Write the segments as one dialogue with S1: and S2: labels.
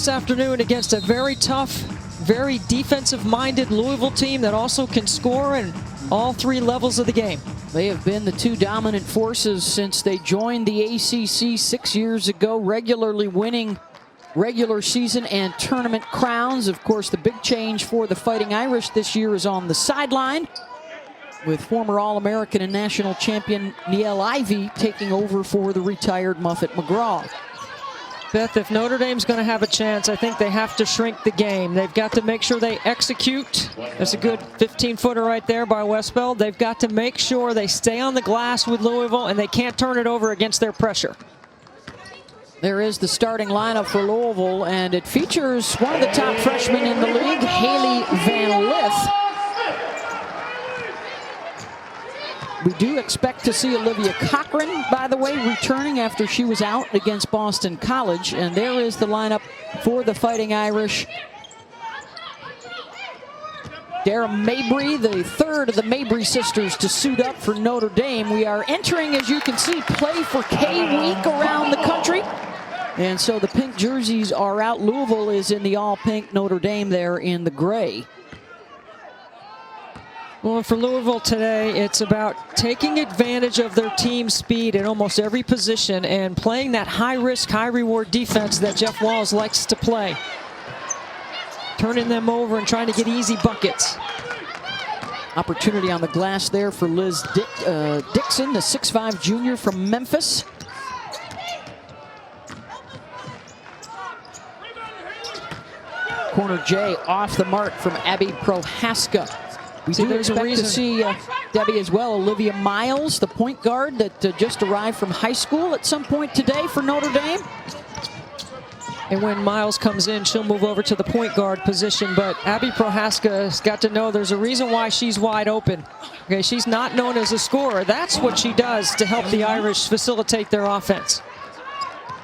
S1: this afternoon against a very tough, very defensive-minded Louisville team that also can score in all three levels of the game.
S2: They have been the two dominant forces since they joined the ACC 6 years ago, regularly winning regular season and tournament crowns. Of course, the big change for the Fighting Irish this year is on the sideline, with former All-American and national champion Niele Ivey taking over for the retired Muffet McGraw.
S1: Beth, if Notre Dame's going to have a chance, I think they have to shrink the game. They've got to make sure they execute. That's a good 15-footer right there by Westbeld. They've got to make sure they stay on the glass with Louisville, and they can't turn it over against their pressure.
S2: There is the starting lineup for Louisville, and it features one of the top freshmen in the league, Haley Van Lith. We do expect to see Olivia Cochran, by the way, returning after she was out against Boston College. And there is the lineup for the Fighting Irish. Dara Mabry, the third of the Mabry sisters to suit up for Notre Dame. We are entering, as you can see, Play for K week around the country. And so the pink jerseys are out. Louisville is in the all-pink, Notre Dame there in the gray.
S1: Well, for Louisville today, it's about taking advantage of their team speed at almost every position and playing that high-risk, high-reward defense that Jeff Walz likes to play. Turning them over and trying to get easy buckets.
S2: Opportunity on the glass there for Liz Dixon, the 6'5" junior from Memphis. Corner J off the mark from Abby Prohaska. We do expect to see Debbie as well. Olivia Miles, the point guard that just arrived from high school at some point today for Notre Dame.
S1: And when Miles comes in, she'll move over to the point guard position. But Abby Prohaska has got to know there's a reason why she's wide open. Okay, she's not known as a scorer. That's what she does to help the Irish facilitate their offense.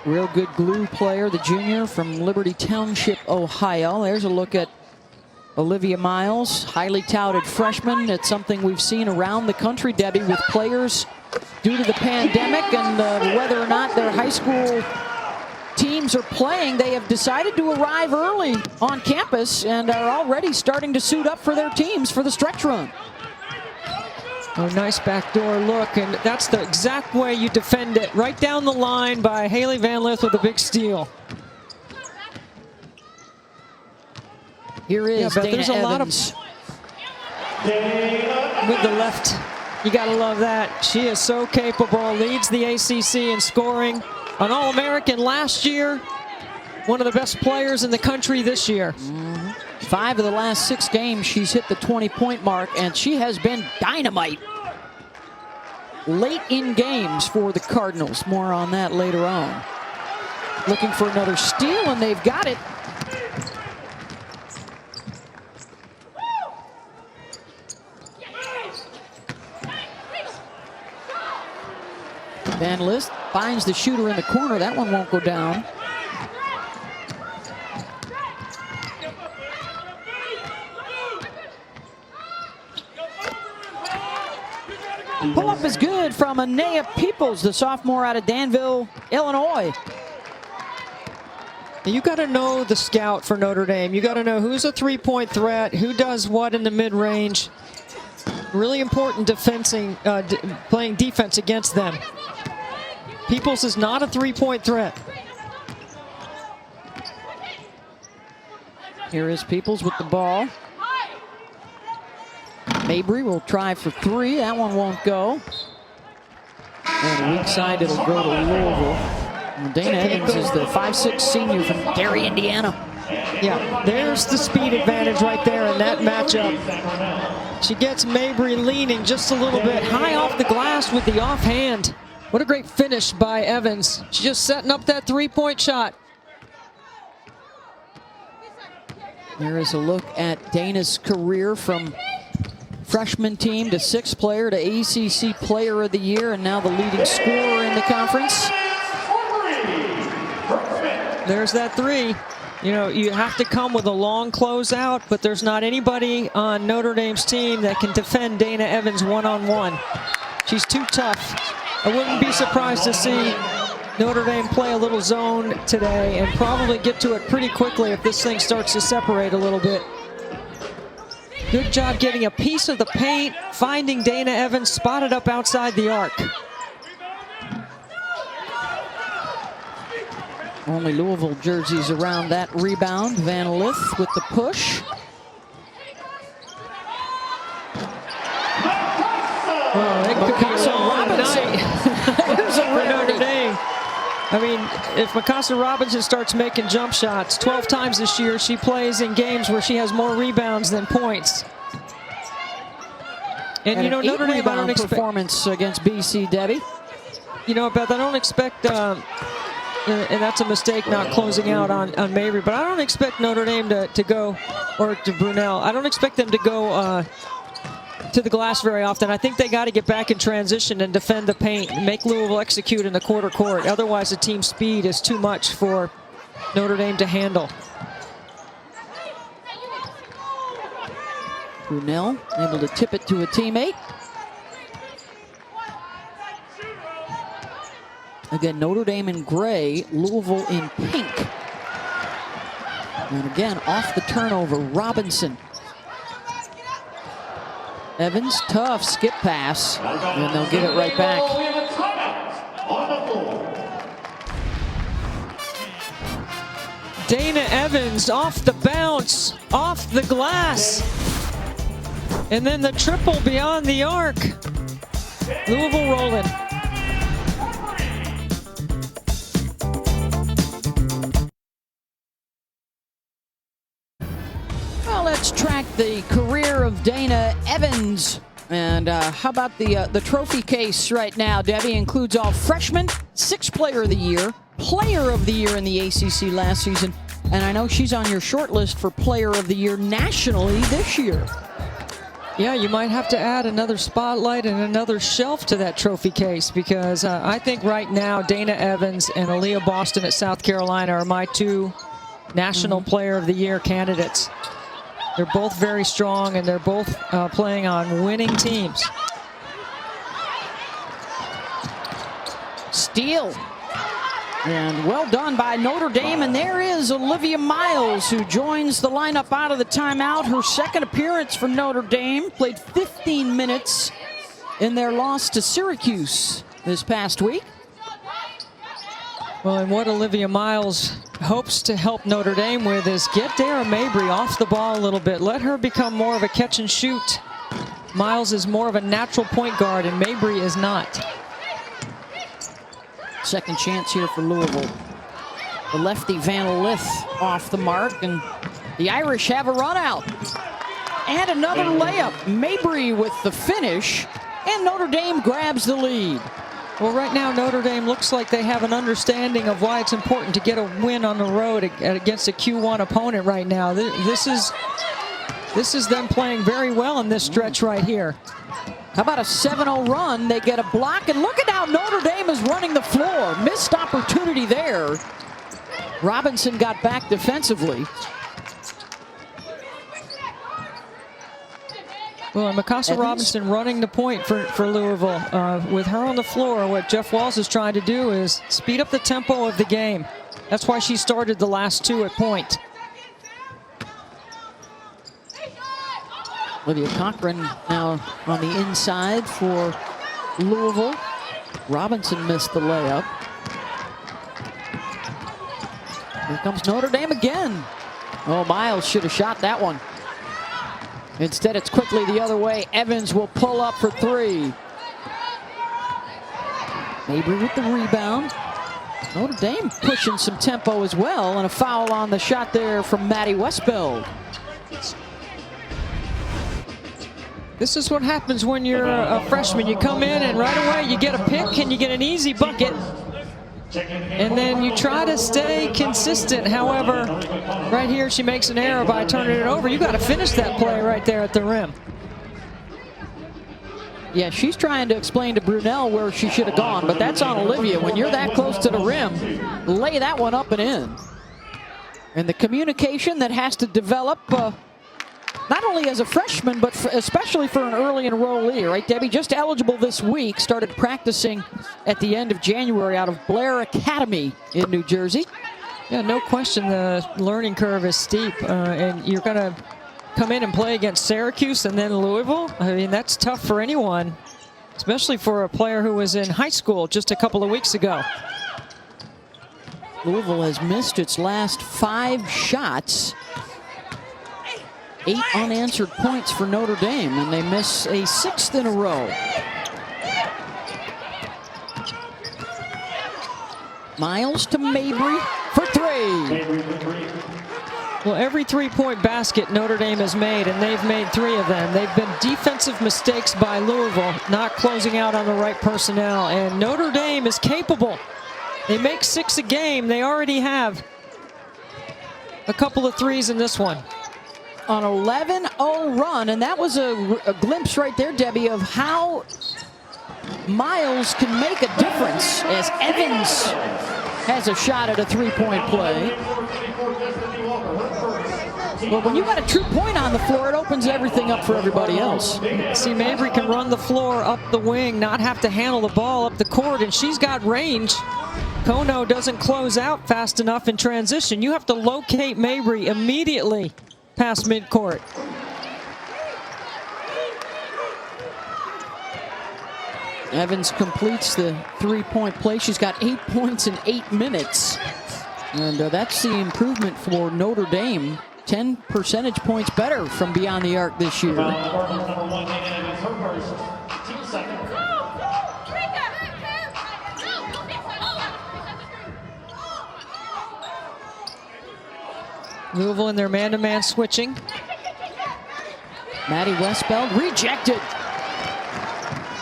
S2: Real good glue player, the junior from Liberty Township, Ohio. There's a look at Olivia Miles, highly touted freshman. It's something we've seen around the country, Debbie, with players due to the pandemic and whether or not their high school teams are playing. They have decided to arrive early on campus and are already starting to suit up for their teams for the stretch run.
S1: Oh, nice backdoor look, and that's the exact way you defend it. Right down the line by Haley Van Lith with a big steal.
S2: Here is Dana
S1: there's a
S2: Evans.
S1: lot of with the left. You got to love that. She is so capable. Leads the ACC in scoring. An All-American last year. One of the best players in the country this year.
S2: 5 of the last 6 games, she's hit the 20-point mark, and she has been dynamite late in games for the Cardinals. More on that later on. Looking for another steal, and they've got it. Van Lith finds the shooter in the corner. That one won't go down. Pull-up is good from Anea Peoples, the sophomore out of Danville, Illinois.
S1: You got to know the scout for Notre Dame. You got to know who's a three-point threat, who does what in the mid-range. Really important playing defense against them. Peoples is not a three-point threat.
S2: Here is Peoples with the ball. Mabry will try for 3. That one won't go. And weak side, it'll go to Louisville. And Dana Evans is the 5'6" senior from Gary, Indiana.
S1: Yeah, there's the speed advantage right there in that matchup. She gets Mabry leaning just a little bit high off the glass with the offhand. What a great finish by Evans. She's just setting up that three-point shot.
S2: There is a look at Dana's career from freshman team to 6th player to ACC Player of the Year, and now the leading scorer in the conference.
S1: There's that 3. You know, you have to come with a long closeout, but there's not anybody on Notre Dame's team that can defend Dana Evans one-on-one. She's too tough. I wouldn't be surprised to see Notre Dame play a little zone today and probably get to it pretty quickly if this thing starts to separate a little bit. Good job getting a piece of the paint, finding Dana Evans spotted up outside the arc.
S2: Only Louisville jerseys around that rebound. Van Lith with the push.
S1: Oh, it could be a long night.
S2: There's a
S1: for Notre Dame. I mean, if Mikasa Robinson starts making jump shots, 12 times this year she plays in games where she has more rebounds than points. And you know, Notre Dame, I don't expect
S2: performance against BC, Debbie.
S1: You know, Beth, I don't expect, and that's a mistake not closing out on Mabry, but I don't expect Notre Dame to go, or to Brunel, I don't expect them to go to the glass very often. I think they got to get back in transition and defend the paint and make Louisville execute in the quarter court. Otherwise, the team speed is too much for Notre Dame to handle.
S2: Brunel able to tip it to a teammate. Again, Notre Dame in gray, Louisville in pink. And again, off the turnover, Robinson. Evans, tough skip pass, and they'll get it right back.
S1: Dana Evans off the bounce, off the glass. And then the triple beyond the arc. Louisville rolling.
S2: Well, let's track the career of Dana Evans. And how about the trophy case right now, Debbie? Includes all freshmen, 6th player of the year in the ACC last season. And I know she's on your short list for player of the year nationally this year.
S1: Yeah, you might have to add another spotlight and another shelf to that trophy case, because I think right now Dana Evans and Aaliyah Boston at South Carolina are my 2 national player of the year candidates. They're both very strong, and they're both playing on winning teams.
S2: Steal. And well done by Notre Dame. And there is Olivia Miles, who joins the lineup out of the timeout. Her 2nd appearance for Notre Dame. Played 15 minutes in their loss to Syracuse this past week.
S1: Well, and what Olivia Miles hopes to help Notre Dame with is get Dara Mabry off the ball a little bit. Let her become more of a catch and shoot. Miles is more of a natural point guard, and Mabry is not.
S2: Second chance here for Louisville. The lefty Van Lith off the mark, and the Irish have a run out. And another layup. Mabry with the finish, and Notre Dame grabs the lead.
S1: Well, right now Notre Dame looks like they have an understanding of why it's important to get a win on the road against a Q1 opponent right now. This is them playing very well in this stretch right here.
S2: How about a 7-0 run? They get a block, and look at how Notre Dame is running the floor. Missed opportunity there. Robinson got back defensively.
S1: Well, and Mikasa Robinson running the point for Louisville. With her on the floor, what Jeff Walz is trying to do is speed up the tempo of the game. That's why she started the last 2 at point.
S2: Olivia Cochran now on the inside for Louisville. Robinson missed the layup. Here comes Notre Dame again. Oh, Miles should have shot that one. Instead, it's quickly the other way. Evans will pull up for 3. Mabry with the rebound. Notre Dame pushing some tempo as well, and a foul on the shot there from Maddie Westbeld.
S1: This is what happens when you're a freshman. You come in and right away you get a pick and you get an easy bucket. And then you try to stay consistent. However, right here she makes an error by turning it over. You got to finish that play right there at the rim.
S2: Yeah, she's trying to explain to Brunel where she should have gone, but that's on Olivia. When you're that close to the rim, lay that one up and in. And the communication that has to develop not only as a freshman, but especially for an early enrollee, right, Debbie? Just eligible this week, started practicing at the end of January out of Blair Academy in New Jersey.
S1: Yeah, no question the learning curve is steep, and you're going to come in and play against Syracuse and then Louisville. I mean, that's tough for anyone, especially for a player who was in high school just a couple of weeks ago.
S2: Louisville has missed its last 5 shots. 8 unanswered points for Notre Dame, and they miss a 6th in a row. Miles to Mabry for 3.
S1: Well, every three-point basket Notre Dame has made, and they've made 3 of them. They've been defensive mistakes by Louisville, not closing out on the right personnel, and Notre Dame is capable. They make 6 a game. They already have a couple of threes in this one.
S2: An 11-0 run, and that was a glimpse right there, Debbie, of how Miles can make a difference as Evans has a shot at a 3-point play. Well, when you got a true point on the floor, it opens everything up for everybody else.
S1: See, Mabry can run the floor up the wing, not have to handle the ball up the court, and she's got range. Kono doesn't close out fast enough in transition. You have to locate Mabry immediately past midcourt.
S2: Evans completes the 3-point play. She's got 8 points in 8 minutes. And that's the improvement for Notre Dame. 10 percentage points better from beyond the arc this year.
S1: Louisville in their man-to-man switching.
S2: Maddie Westbeld rejected.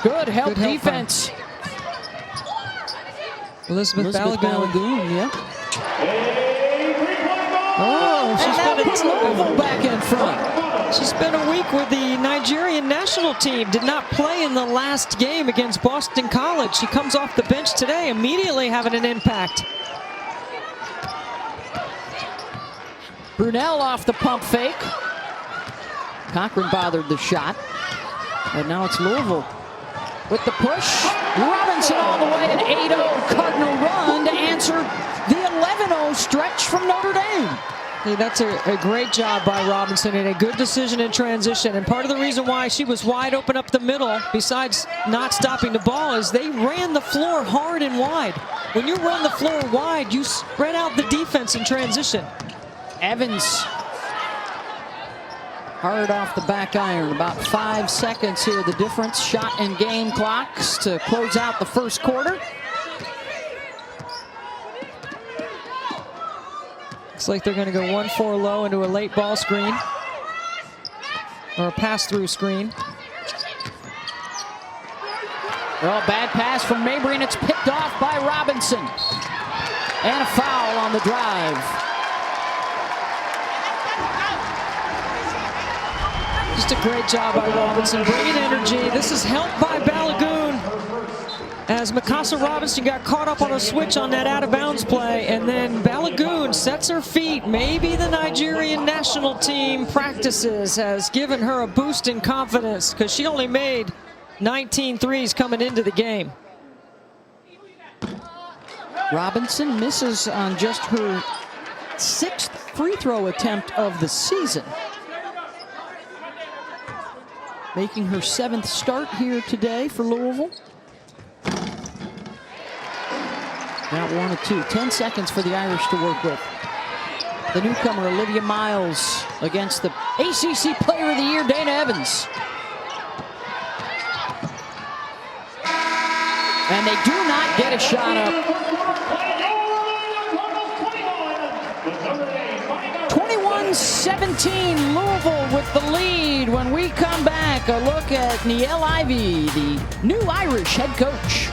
S2: Good help defense.
S1: Elizabeth Balagoon.
S2: Yeah.
S1: Oh,
S2: she's been Louisville back in front.
S1: She's been a week with the Nigerian national team. Did not play in the last game against Boston College. She comes off the bench today, immediately having an impact.
S2: Brunel off the pump fake. Cochran bothered the shot. And now it's Louisville with the push. Robinson all the way, an 8-0 Cardinal run to answer the 11-0 stretch from Notre Dame.
S1: Hey, that's a great job by Robinson and a good decision in transition. And part of the reason why she was wide open up the middle, besides not stopping the ball, is they ran the floor hard and wide. When you run the floor wide, you spread out the defense in transition.
S2: Evans hard off the back iron. About 5 seconds here, the difference. Shot and game clocks to close out the first quarter.
S1: Looks like they're going to go 1-4 low into a late ball screen. Or a pass-through screen.
S2: Well, bad pass from Mabry, and it's picked off by Robinson. And a foul on the drive.
S1: Just a great job by Robinson, bringing energy. This is helped by Balagoon as Mikasa Robinson got caught up on a switch on that out-of-bounds play, and then Balagoon sets her feet. Maybe the Nigerian national team practices has given her a boost in confidence because she only made 19 threes coming into the game.
S2: Robinson misses on just her 6th free throw attempt of the season. Making her 7th start here today for Louisville. Now 1 of 2. 10 seconds for the Irish to work with. The newcomer, Olivia Miles, against the ACC Player of the Year, Dana Evans. And they do not get a shot up. 21-17, Louisville with the lead. When we come back, a look at Niele Ivey, the new Irish head coach.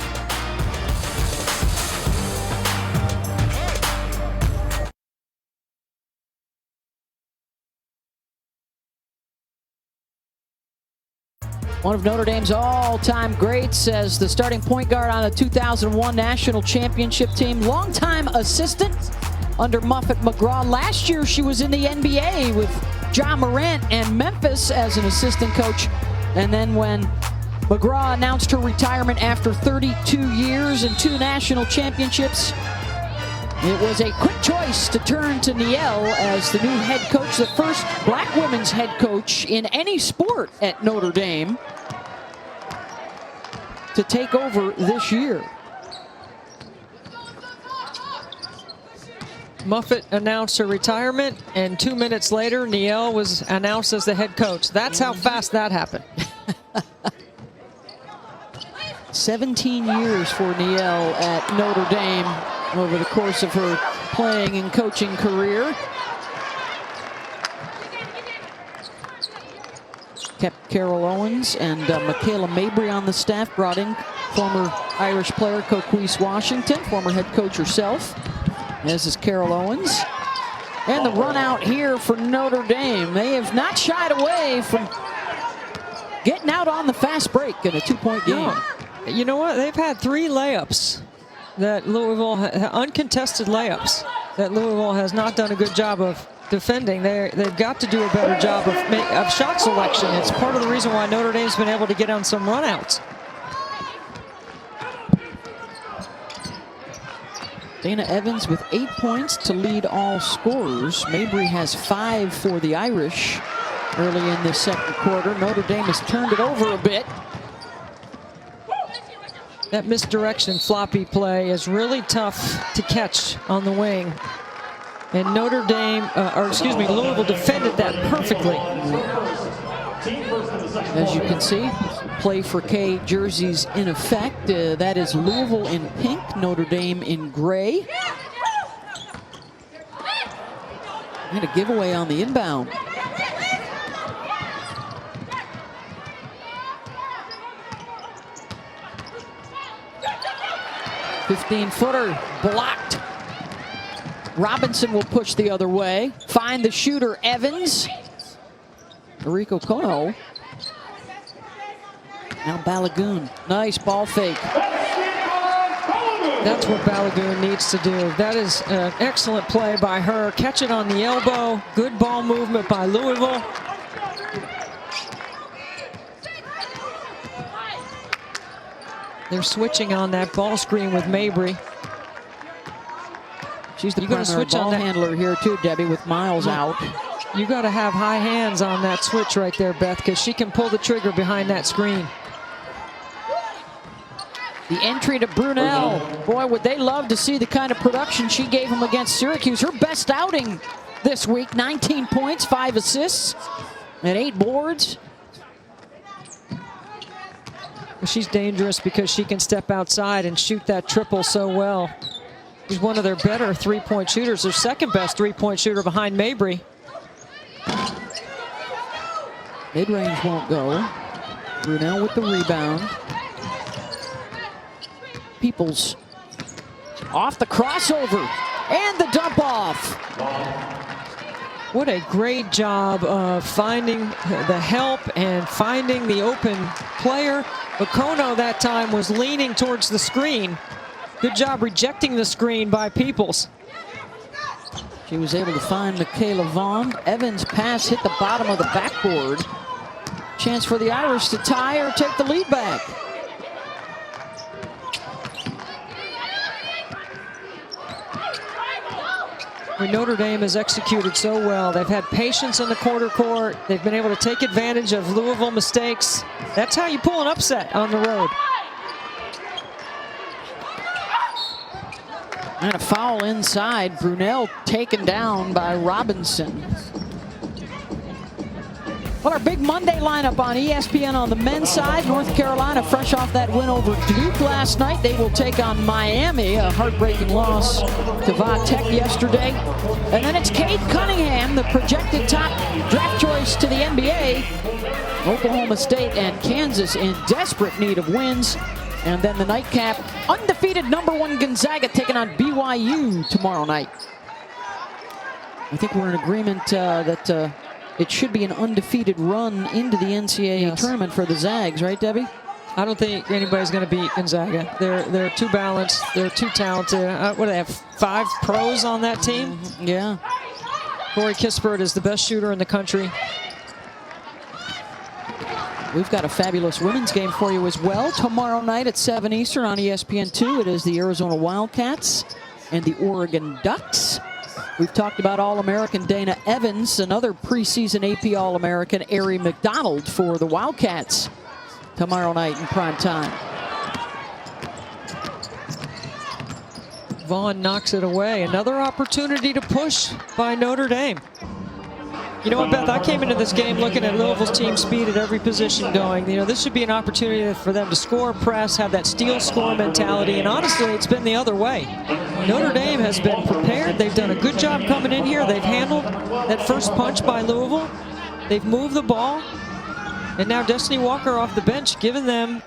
S2: One of Notre Dame's all-time greats as the starting point guard on the 2001 national championship team. Longtime assistant under Muffet McGraw. Last year she was in the NBA with Ja Morant and Memphis as an assistant coach. And then when McGraw announced her retirement after 32 years and 2 national championships, it was a quick choice to turn to Niele as the new head coach, the first black women's head coach in any sport at Notre Dame to take over this year.
S1: Muffet announced her retirement, and 2 minutes later, Niele was announced as the head coach. That's how fast that happened.
S2: 17 years for Niele at Notre Dame over the course of her playing and coaching career. Kept Carol Owens and Michaela Mabry on the staff, brought in former Irish player Coquise Washington, former head coach herself, as is Carol Owens. And the run out here for Notre Dame. They have not shied away from getting out on the fast break in a 2-point game.
S1: You know what? They've had 3 layups that Louisville, uncontested layups, that Louisville has not done a good job of defending. They've got to do a better job of shot selection. It's part of the reason why Notre Dame's been able to get on some runouts.
S2: Dana Evans with 8 points to lead all scorers. Mabry has 5 for the Irish early in the second quarter. Notre Dame has turned it over a bit.
S1: That misdirection floppy play is really tough to catch on the wing. And Notre Dame, Louisville defended that perfectly.
S2: As you can see, play for K jerseys in effect. That is Louisville in pink, Notre Dame in gray. And a giveaway on the inbound. "15-footer blocked. Robinson will push the other way. Find the shooter, Evans. Rico Kono. Now Balagoon. Nice ball fake.
S1: That's what Balagoon needs to do. That is an excellent play by her. Catch it on the elbow. Good ball movement by Louisville. They're switching on that ball screen with Mabry.
S2: She's the primary ball handler here too, Debbie, with Miles out.
S1: You got to have high hands on that switch right there, Beth, because she can pull the trigger behind that screen.
S2: The entry to Brunel. Boy, would they love to see the kind of production she gave them against Syracuse. Her best outing this week, 19 points, 5 assists, and 8 boards.
S1: She's dangerous because she can step outside and shoot that triple so well. She's one of their better 3-point shooters. Their second best 3-point shooter behind Mabry.
S2: Mid-range won't go. Brunel with the rebound. Peoples off the crossover and the dump off.
S1: What a great job of finding the help and finding the open player. Okono that time was leaning towards the screen. Good job rejecting the screen by Peoples.
S2: She was able to find Michaela Vaughn. Evans' pass hit the bottom of the backboard. Chance for the Irish to tie or take the lead back.
S1: Notre Dame has executed so well. They've had patience in the quarter court. They've been able to take advantage of Louisville mistakes. That's how you pull an upset on the road.
S2: And a foul inside. Brunel taken down by Robinson. Well, our big Monday lineup on ESPN on the men's side. North Carolina, fresh off that win over Duke last night. They will take on Miami, a heartbreaking loss to Va Tech yesterday. And then it's Cade Cunningham, the projected top draft choice to the NBA. Oklahoma State and Kansas in desperate need of wins. And then the nightcap, undefeated #1 Gonzaga taking on BYU tomorrow night. I think we're in agreement that it should be an undefeated run into the NCAA tournament for the Zags, right, Debbie?
S1: I don't think anybody's going to beat Gonzaga. They're too balanced. They're too talented. What do they have? 5 pros on that team?
S2: Yeah.
S1: Corey Kispert is the best shooter in the country.
S2: We've got a fabulous women's game for you as well. Tomorrow night at 7 Eastern on ESPN2, it is the Arizona Wildcats and the Oregon Ducks. We've talked about All-American Dana Evans, another preseason AP All-American, Ari McDonald for the Wildcats tomorrow night in prime time.
S1: Vaughn knocks it away. Another opportunity to push by Notre Dame. You know what, Beth? I came into this game looking at Louisville's team speed at every position going. You know, this should be an opportunity for them to score, press, have that steal score mentality. And honestly, it's been the other way. Notre Dame has been prepared. They've done a good job coming in here. They've handled that first punch by Louisville. They've moved the ball. And now Destiny Walker off the bench, giving them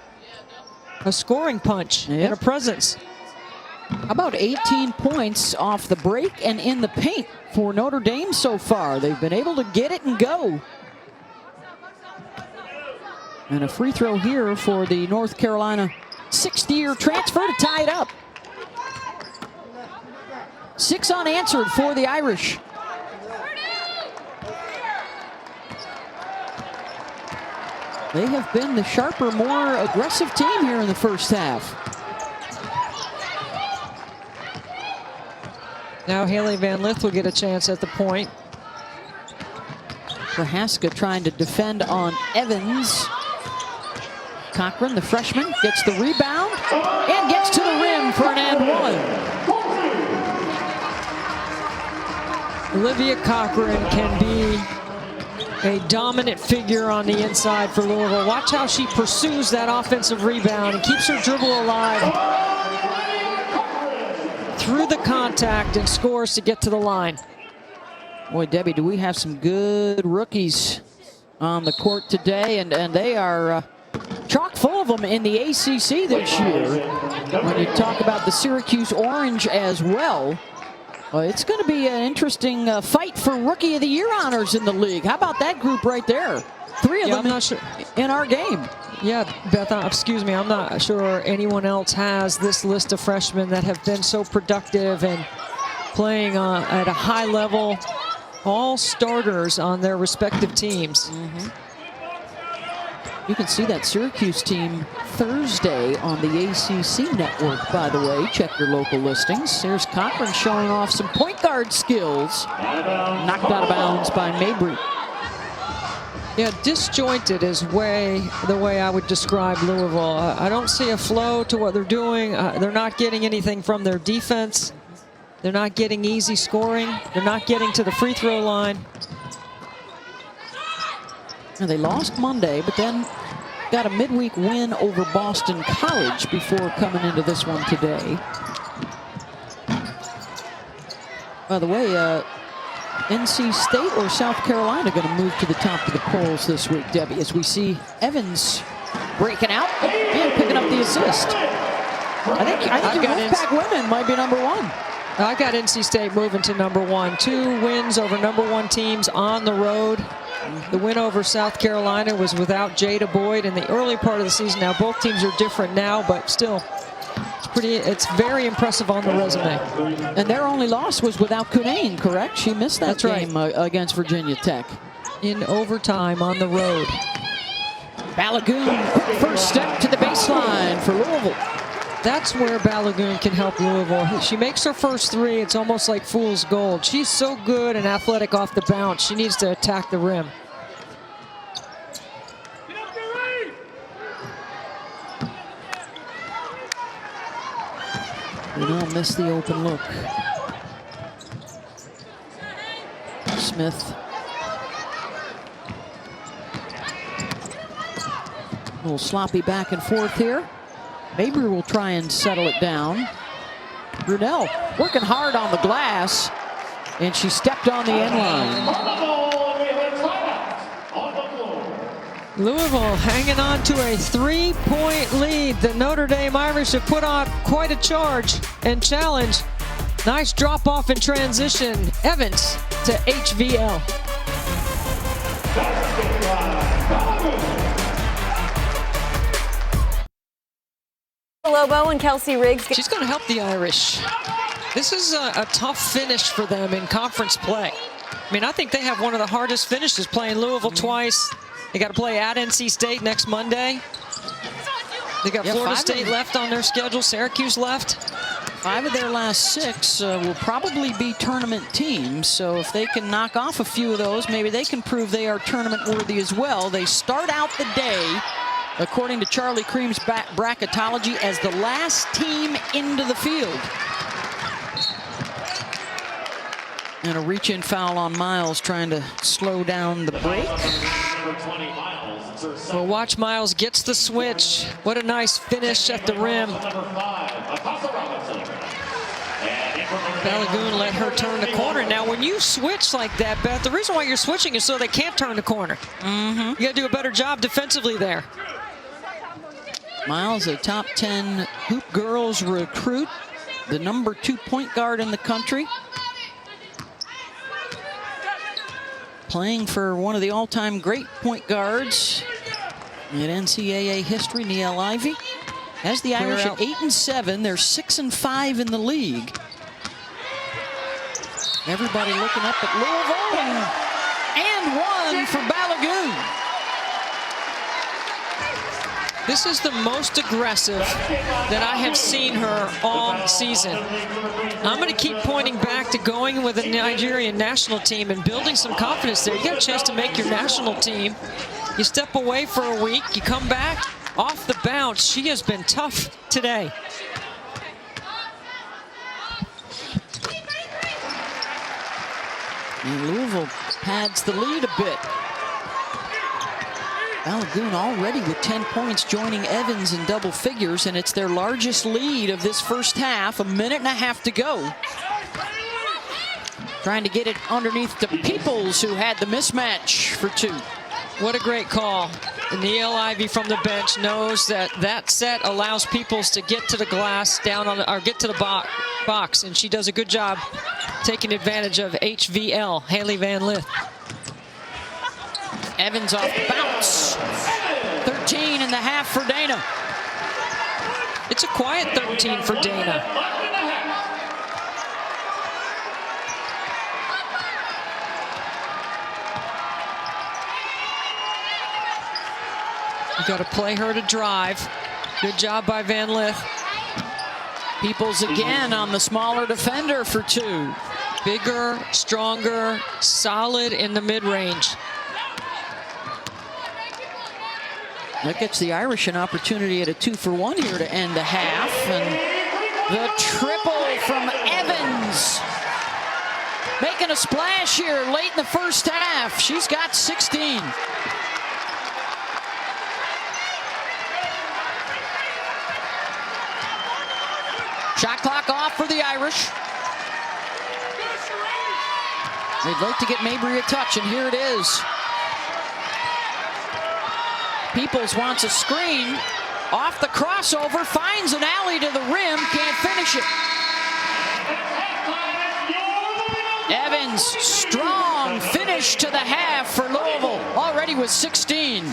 S1: a scoring punch and a presence.
S2: How about 18 points off the break and in the paint for Notre Dame so far? They've been able to get it and go. And a free throw here for the North Carolina sixth-year transfer to tie it up. 6 unanswered for the Irish. They have been the sharper, more aggressive team here in the first half.
S1: Now Haley Van Lith will get a chance at the point.
S2: Prohaska trying to defend on Evans. Cochran, the freshman, gets the rebound and gets to the rim for an and one.
S1: Olivia Cochran can be a dominant figure on the inside for Louisville. Watch how she pursues that offensive rebound and keeps her dribble alive through the contact and scores to get to the line.
S2: Boy, Debbie, do we have some good rookies on the court today, and they are chock full of them in the ACC this year. When you talk about the Syracuse Orange as well, it's going to be an interesting fight for Rookie of the Year honors in the league. How about that group right there? 3 of them in our game.
S1: Yeah, Beth, excuse me, I'm not sure anyone else has this list of freshmen that have been so productive and playing at a high level, all starters on their respective teams.
S2: You can see that Syracuse team Thursday on the ACC network, by the way. Check your local listings. There's Cochran showing off some point guard skills. Knocked out of bounds by Mabry.
S1: Yeah, disjointed is the way I would describe Louisville. I don't see a flow to what they're doing. They're not getting anything from their defense. They're not getting easy scoring. They're not getting to the free throw line.
S2: And they lost Monday, but then got a midweek win over Boston College before coming into this one today. By the way, NC State or South Carolina going to move to the top of the polls this week, Debbie, as we see Evans breaking out and picking up the assist. I think your Wolfpack women might be number 1.
S1: I got NC State moving to number 1. 2 wins over number 1 teams on the road. The win over South Carolina was without Jada Boyd in the early part of the season. Now both teams are different now, but still, it's very impressive on the resume.
S2: And their only loss was without Cunane, correct? She missed that game against Virginia Tech.
S1: In overtime on the road.
S2: Balagoon, quick first step to the baseline for Louisville.
S1: That's where Balagoon can help Louisville. She makes her first 3. It's almost like fool's gold. She's so good and athletic off the bounce. She needs to attack the rim.
S2: We don't miss the open look. Smith. A little sloppy back and forth here. Mabry will try and settle it down. Brunel working hard on the glass, and she stepped on the end line.
S1: Louisville hanging on to a 3-point lead. The Notre Dame Irish have put on quite a charge and challenge. Nice drop off in transition. Evans to HVL.
S3: Lobo and Kelsey Riggs.
S1: She's going to help the Irish. This is a tough finish for them in conference play. I mean, I think they have one of the hardest finishes, playing Louisville twice. They got to play at NC State next Monday. They got Florida State left on their schedule, Syracuse left.
S2: 5 of their last 6 will probably be tournament teams, so if they can knock off a few of those, maybe they can prove they are tournament worthy as well. They start out the day, according to Charlie Cream's bracketology, as the last team into the field. And a reach-in foul on Miles, trying to slow down the break.
S1: Well, watch Miles gets the switch. What a nice finish at the rim. Balagoon let her turn the corner. Now, when you switch like that, Beth, the reason why you're switching is so they can't turn the corner. You got to do a better job defensively there.
S2: Miles, a top 10 Hoop Girls recruit, the number 2 point guard in the country. Playing for one of the all-time great point guards in NCAA history, Niele Ivey. Has the Irish at 8-7. They're 6-5 in the league. Everybody looking up at Louisville, and one for Balagoon.
S1: This is the most aggressive that I have seen her all season. I'm going to keep pointing back to going with the Nigerian national team and building some confidence there. You get a chance to make your national team. You step away for a week, you come back off the bounce. She has been tough today.
S2: And Louisville pads the lead a bit. Balagoon already with 10 points, joining Evans in double figures, and it's their largest lead of this first half. 1.5 minutes to go. Trying to get it underneath the Peoples, who had the mismatch for 2.
S1: What a great call. Niele Ivey from the bench knows that that set allows Peoples to get to the glass, down on the, or get to the box, and she does a good job taking advantage of HVL, Haley Van Lith.
S2: Evans off the bounce. 13.5 for Dana.
S1: It's a quiet 13 for Dana. You got to play her to drive. Good job by Van Lith.
S2: Peoples again on the smaller defender for 2.
S1: Bigger, stronger, solid in the mid-range.
S2: That gets the Irish an opportunity at a 2-for-1 here to end the half. And the triple from Evans. Making a splash here late in the first half. She's got 16. Shot clock off for the Irish. They'd like to get Mabry a touch, and here it is. Peoples wants a screen. Off the crossover, finds an alley to the rim, can't finish it. Evans, strong finish to the half for Louisville, already with 16.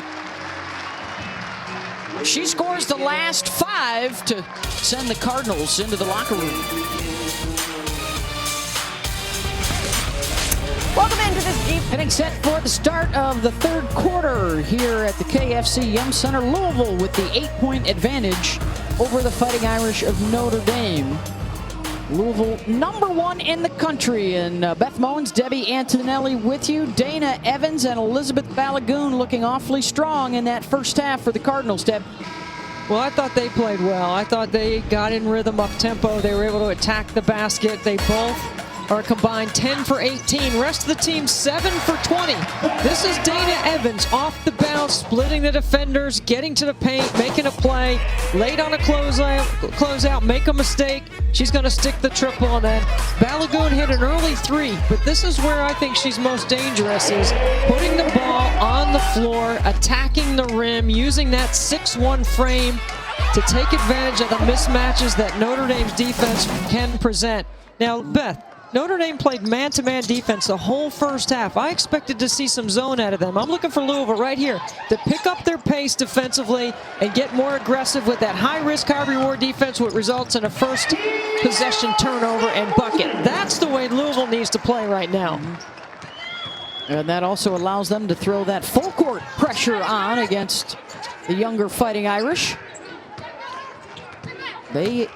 S2: She scores the last 5 to send the Cardinals into the locker room.
S3: Welcome into this Jeep.
S2: Getting set for the start of the third quarter here at the KFC Yum Center. Louisville with the 8-point advantage over the Fighting Irish of Notre Dame. Louisville #1 in the country. And Beth Mowens, Debbie Antonelli with you. Dana Evans and Elizabeth Balagoon looking awfully strong in that first half for the Cardinals, Deb.
S1: Well, I thought they played well. I thought they got in rhythm, up tempo. They were able to attack the basket. They both are combined 10 for 18. Rest of the team 7 for 20. This is Dana Evans off the bounce, splitting the defenders, getting to the paint, making a play, late on a closeout, make a mistake. She's going to stick the triple, and then Balagoon hit an early 3. But this is where I think she's most dangerous, is putting the ball on the floor, attacking the rim, using that 6'1" frame to take advantage of the mismatches that Notre Dame's defense can present. Now, Beth, Notre Dame played man-to-man defense the whole first half. I expected to see some zone out of them. I'm looking for Louisville right here to pick up their pace defensively and get more aggressive with that high-risk, high-reward defense, which results in a first possession turnover and bucket. That's the way Louisville needs to play right now.
S2: And that also allows them to throw that full court pressure on against the younger Fighting Irish. They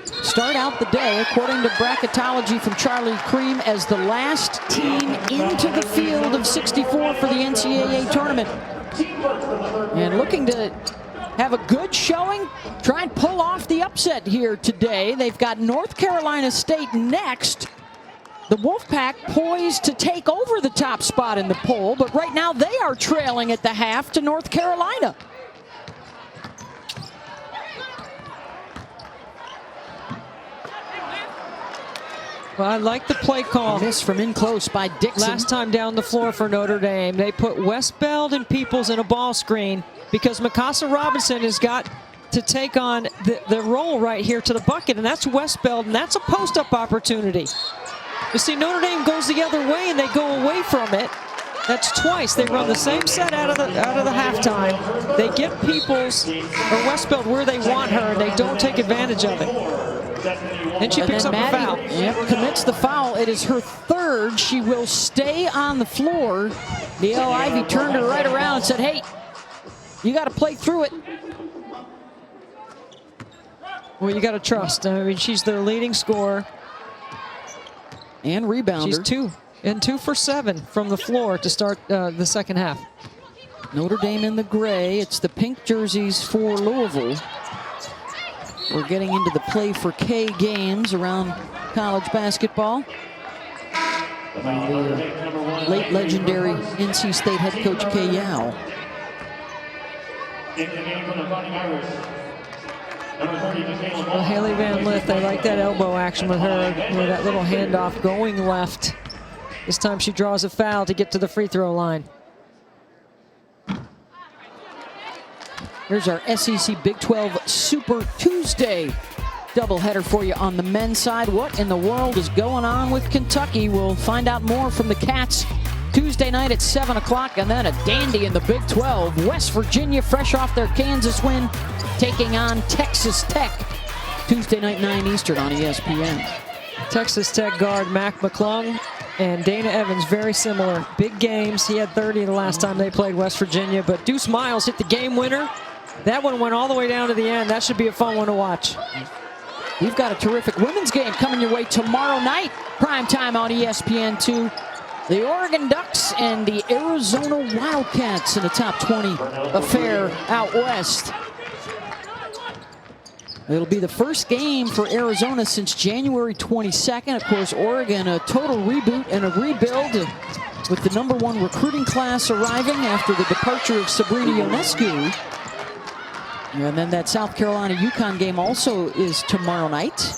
S2: start out the day, according to bracketology from Charlie Cream, as the last team into the field of 64 for the NCAA tournament. And looking to have a good showing, try and pull off the upset here today. They've got North Carolina State next. The Wolfpack poised to take over the top spot in the poll, but right now they are trailing at the half to North Carolina.
S1: Well, I like the play call.
S2: A miss from in close by Dixon.
S1: Last time down the floor for Notre Dame, they put Westbeld and Peoples in a ball screen because Mikasa Robinson has got to take on the roll right here to the bucket, and that's Westbeld, and that's a post-up opportunity. You see, Notre Dame goes the other way, and they go away from it. That's twice. They run the same set out of the halftime. They get Peoples or Westbeld where they want her, and they don't take advantage of it. And she picks up a foul.
S2: Yep, commits the foul. It is her third. She will stay on the floor. Niele Ivey turned her right around and said, hey, you got to play through it.
S1: Well, you got to trust. I mean, she's their leading scorer.
S2: And rebounder.
S1: She's 2 for 7 from the floor to start the second half.
S2: Notre Dame in the gray. It's the pink jerseys for Louisville. We're getting into the Play for K games around college basketball. The late legendary NC State head coach Kay Yow.
S1: Well, Haley Van Lith, I like that elbow action with her, with that little handoff going left. This time she draws a foul to get to the free throw line.
S2: Here's our SEC Big 12 Super Tuesday doubleheader for you on the men's side. What in the world is going on with Kentucky? We'll find out more from the Cats Tuesday night at 7 o'clock, and then a dandy in the Big 12. West Virginia, fresh off their Kansas win, taking on Texas Tech. Tuesday night, 9 Eastern on ESPN.
S1: Texas Tech guard Mac McClung and Dana Evans, very similar. Big games. He had 30 the last time they played West Virginia, but Deuce Miles hit the game winner. That one went all the way down to the end. That should be a fun one to watch.
S2: You've got a terrific women's game coming your way tomorrow night. Primetime on ESPN2. The Oregon Ducks and the Arizona Wildcats in the top 20 affair out west. It'll be the first game for Arizona since January 22nd. Of course, Oregon, a total reboot and a rebuild with the #1 recruiting class arriving after the departure of Sabrina Ionescu. And then that South Carolina-UConn game also is tomorrow night.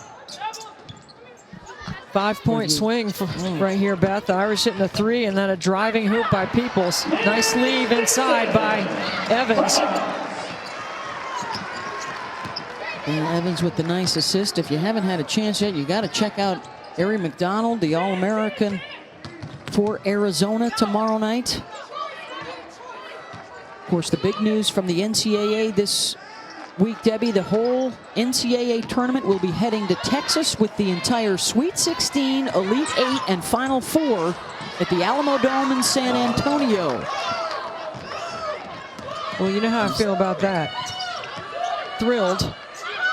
S1: 5-point swing right here, Beth. The Irish hitting a 3 and then a driving hoop by Peoples. Nice leave inside by Evans.
S2: And Evans with the nice assist. If you haven't had a chance yet, you got to check out Ari McDonald, the All-American for Arizona tomorrow night. Of course, the big news from the NCAA this week, Debbie, the whole NCAA tournament will be heading to Texas with the entire Sweet 16, Elite 8, and Final 4 at the Alamo Dome in San Antonio.
S1: Well, you know how I feel about that. Thrilled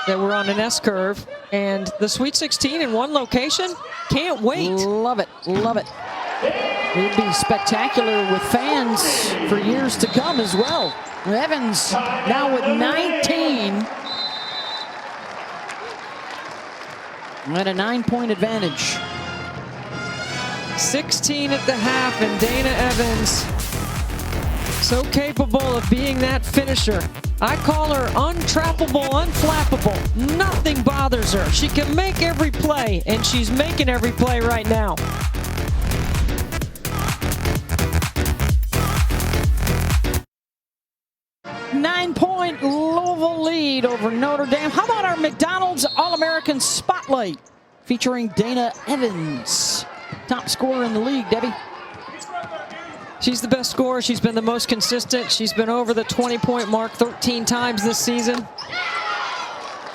S1: that we're on an S-curve, and the Sweet 16 in one location. Can't wait.
S2: Love it, love it. It'll be spectacular with fans for years to come as well. Evans now with 19. And a 9-point advantage.
S1: 16 at the half, and Dana Evans so capable of being that finisher. I call her untrappable, unflappable. Nothing bothers her. She can make every play, and she's making every play right now.
S2: Nine-point Louisville lead over Notre Dame. How about our McDonald's All-American Spotlight featuring Dana Evans, top scorer in the league, Debbie?
S1: She's the best scorer. She's been the most consistent. She's been over the 20-point mark 13 times this season.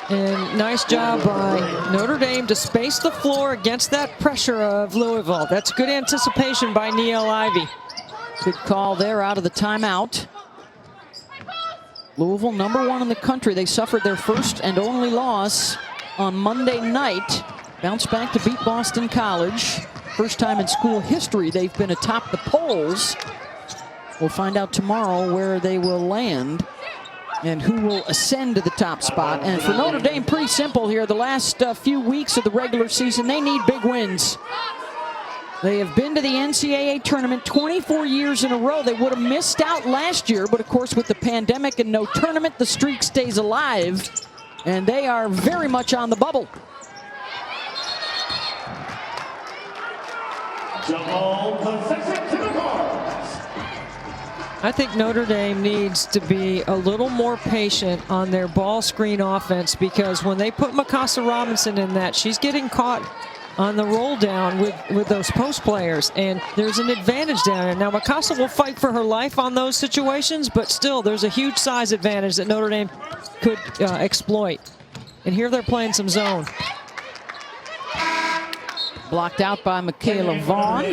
S1: And nice job by Notre Dame to space the floor against that pressure of Louisville. That's good anticipation by Niele Ivey.
S2: Good call there out of the timeout. Louisville, #1 in the country. They suffered their first and only loss on Monday night. Bounced back to beat Boston College. First time in school history they've been atop the polls. We'll find out tomorrow where they will land and who will ascend to the top spot. And for Notre Dame, pretty simple here. The last few weeks of the regular season, they need big wins. They have been to the NCAA tournament 24 years in a row. They would have missed out last year, but of course with the pandemic and no tournament, the streak stays alive. And they are very much on the bubble.
S1: I think Notre Dame needs to be a little more patient on their ball screen offense, because when they put Mikasa Robinson in that, she's getting caught on the roll down with those post players, and there's an advantage down there. Now Mikasa will fight for her life on those situations, but still there's a huge size advantage that Notre Dame could exploit. And here they're playing some zone.
S2: Blocked out by Michaela Vaughn.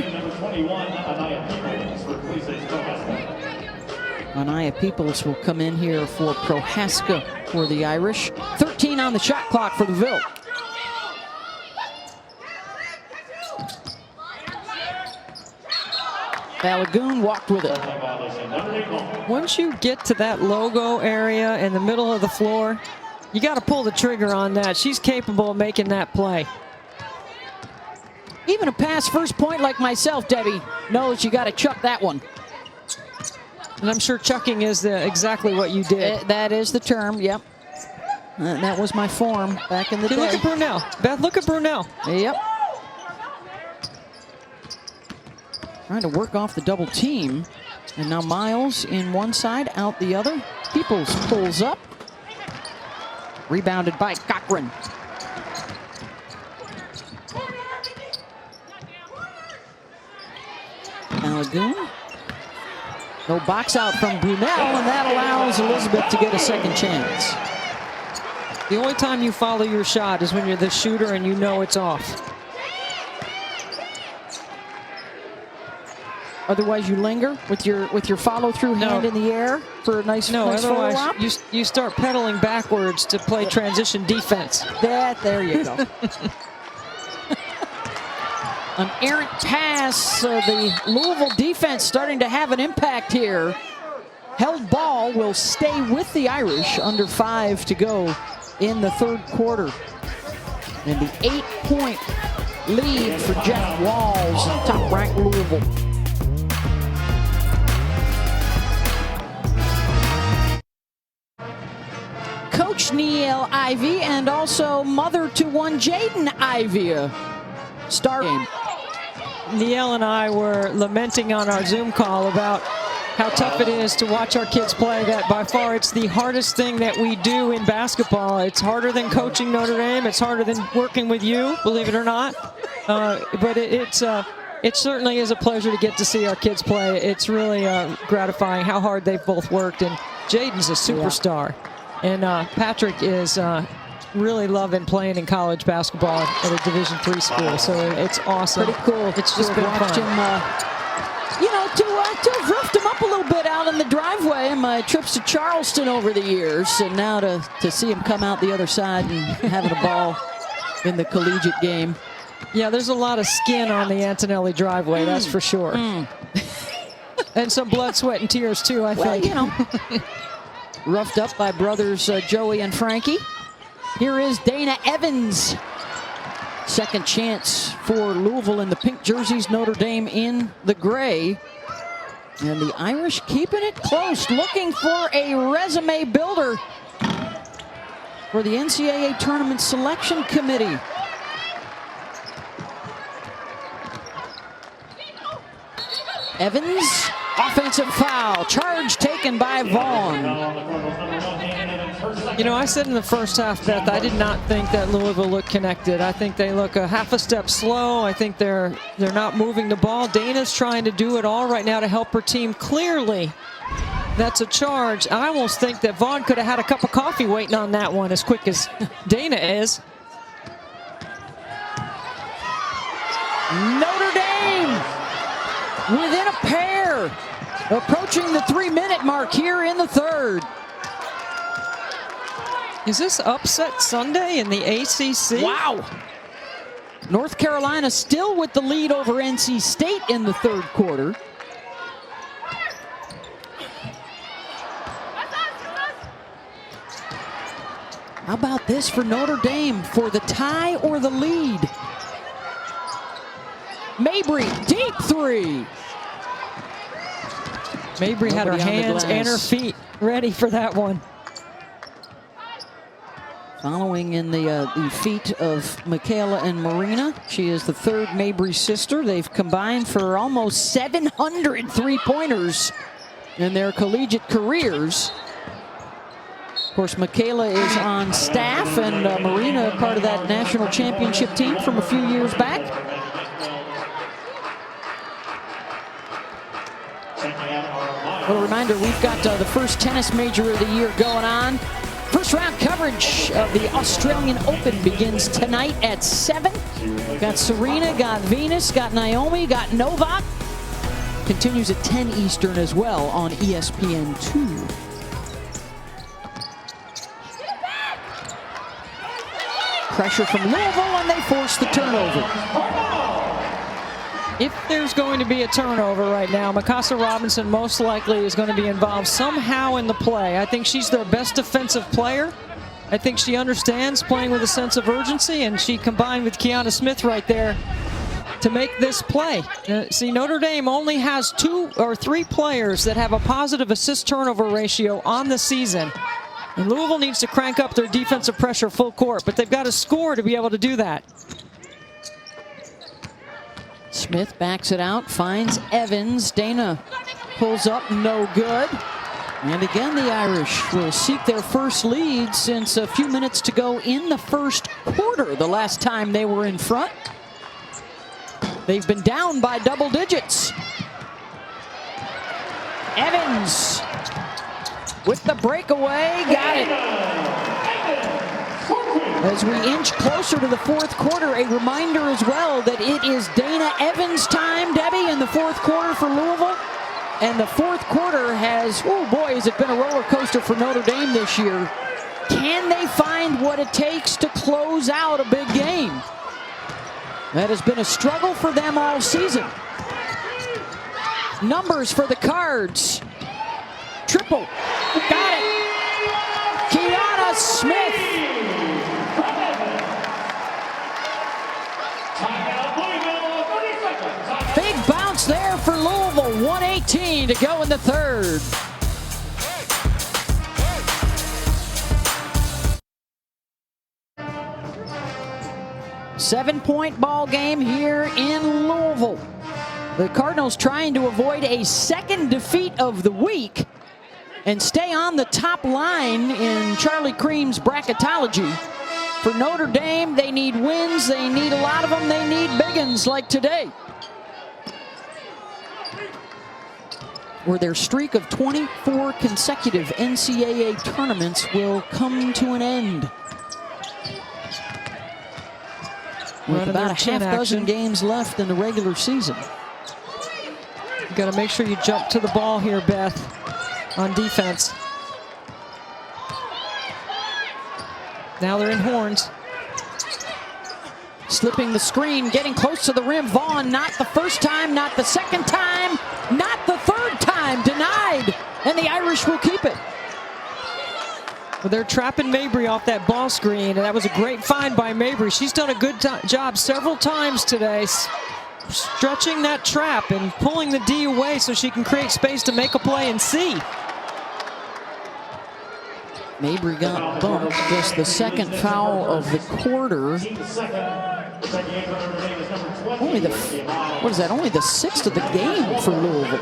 S2: Anaya Peoples will come in here for Prohaska for the Irish. 13 on the shot clock for the Ville. Balagoon walked with it.
S1: Once you get to that logo area in the middle of the floor, you got to pull the trigger on that. She's capable of making that play.
S2: Even a past first point like myself, Debbie, knows you got to chuck that one.
S1: And I'm sure chucking is exactly what you did.
S2: That is the term, yep. That was my form back in the day.
S1: Look at Brunel. Beth, look at Brunel.
S2: Yep. Trying to work off the double team. And now Miles in one side, out the other. Peoples pulls up. Rebounded by Cochran. Balagoon. No box out from Brunel, and that allows Elizabeth to get a second chance.
S1: The only time you follow your shot is when you're the shooter and you know it's off.
S2: Otherwise, you linger with your follow-through hand in the air for a nice
S1: otherwise you start pedaling backwards to play transition defense.
S2: There you go. An errant pass. The Louisville defense starting to have an impact here. Held ball will stay with the Irish. Under 5 to go in the third quarter. And the 8-point lead for Jeff Walls and top-ranked Louisville. Coach Niele Ivey and also mother to one Jaden Ivey. Star game.
S1: Niele and I were lamenting on our Zoom call about how tough it is to watch our kids play. That by far it's the hardest thing that we do in basketball. It's harder than coaching Notre Dame. It's harder than working with you, believe it or not. But it certainly is a pleasure to get to see our kids play. It's really gratifying how hard they've both worked. And Jaden's a superstar. And Patrick is really loving playing in college basketball at a Division III school. So it's awesome.
S2: Pretty cool.
S1: It's just been
S2: watched
S1: fun.
S2: Him, to have roughed him up a little bit out in the driveway in my trips to Charleston over the years. And now to see him come out the other side and having a ball in the collegiate game.
S1: Yeah, there's a lot of skin on the Antonelli driveway, that's for sure. And some blood, sweat, and tears, too, I think.
S2: You know, roughed up by brothers Joey and Frankie. Here is Dana Evans. Second chance for Louisville in the pink jerseys, Notre Dame in the gray. And the Irish keeping it close, looking for a resume builder for the NCAA Tournament Selection Committee. Evans, offensive foul, charge taken by Vaughn.
S1: You know, I said in the first half, Beth, I did not think that Louisville looked connected. I think they look a half a step slow. I think they're not moving the ball. Dana's trying to do it all right now to help her team. Clearly, that's a charge. I almost think that Vaughn could have had a cup of coffee waiting on that one as quick as Dana is.
S2: Notre Dame within a pair. Approaching the 3-minute mark here in the third.
S1: Is this upset Sunday in the ACC?
S2: Wow. North Carolina still with the lead over NC State in the third quarter. How about this for Notre Dame for the tie or the lead? Mabry, deep three.
S1: Mabry had her hands and her feet ready for that one.
S2: Following in the feet of Michaela and Marina. She is the third Mabry sister. They've combined for almost 700 three-pointers in their collegiate careers. Of course, Michaela is on staff, and Marina part of that national championship team from a few years back. Well, a reminder, we've got the first tennis major of the year going on. First round coverage of the Australian Open begins tonight at 7. Got Serena, got Venus, got Naomi, got Novak. Continues at 10 Eastern as well on ESPN2. Pressure from Louisville, and they force the turnover.
S1: If there's going to be a turnover right now, Mikasa Robinson most likely is going to be involved somehow in the play. I think she's their best defensive player. I think she understands playing with a sense of urgency, and she combined with Kiana Smith right there to make this play. See, Notre Dame only has 2 or 3 players that have a positive assist-turnover ratio on the season. And Louisville needs to crank up their defensive pressure full court, but they've got to score to be able to do that.
S2: Smith backs it out, finds Evans. Dana pulls up, no good. And again, the Irish will seek their first lead since a few minutes to go in the first quarter. The last time they were in front, they've been down by double digits. Evans with the breakaway, got it. As we inch closer to the fourth quarter, a reminder as well that it is Dana Evans time, Debbie, in the fourth quarter for Louisville. And the fourth quarter has, oh boy, has it been a roller coaster for Notre Dame this year. Can they find what it takes to close out a big game? That has been a struggle for them all season. Numbers for the Cards. Triple. Got it. Kiana Smith. Big bounce there for Louisville. 1:18 to go in the third. Seven-point ball game here in Louisville. The Cardinals trying to avoid a second defeat of the week and stay on the top line in Charlie Cream's bracketology. For Notre Dame, they need wins. They need a lot of them. They need big ones like today, where their streak of 24 consecutive NCAA tournaments will come to an end. With about a half dozen games left in the regular season.
S1: You got to make sure you jump to the ball here, Beth, on defense. Now they're in horns.
S2: Slipping the screen, getting close to the rim. Vaughn, not the first time, not the second time, not the third time. Denied, and the Irish will keep it.
S1: Well, they're trapping Mabry off that ball screen, and that was a great find by Mabry. She's done a good job several times today, stretching that trap and pulling the D away so she can create space to make a play and see.
S2: Mabry got bumped, just the second foul of the quarter. Only the sixth of the game for Louisville.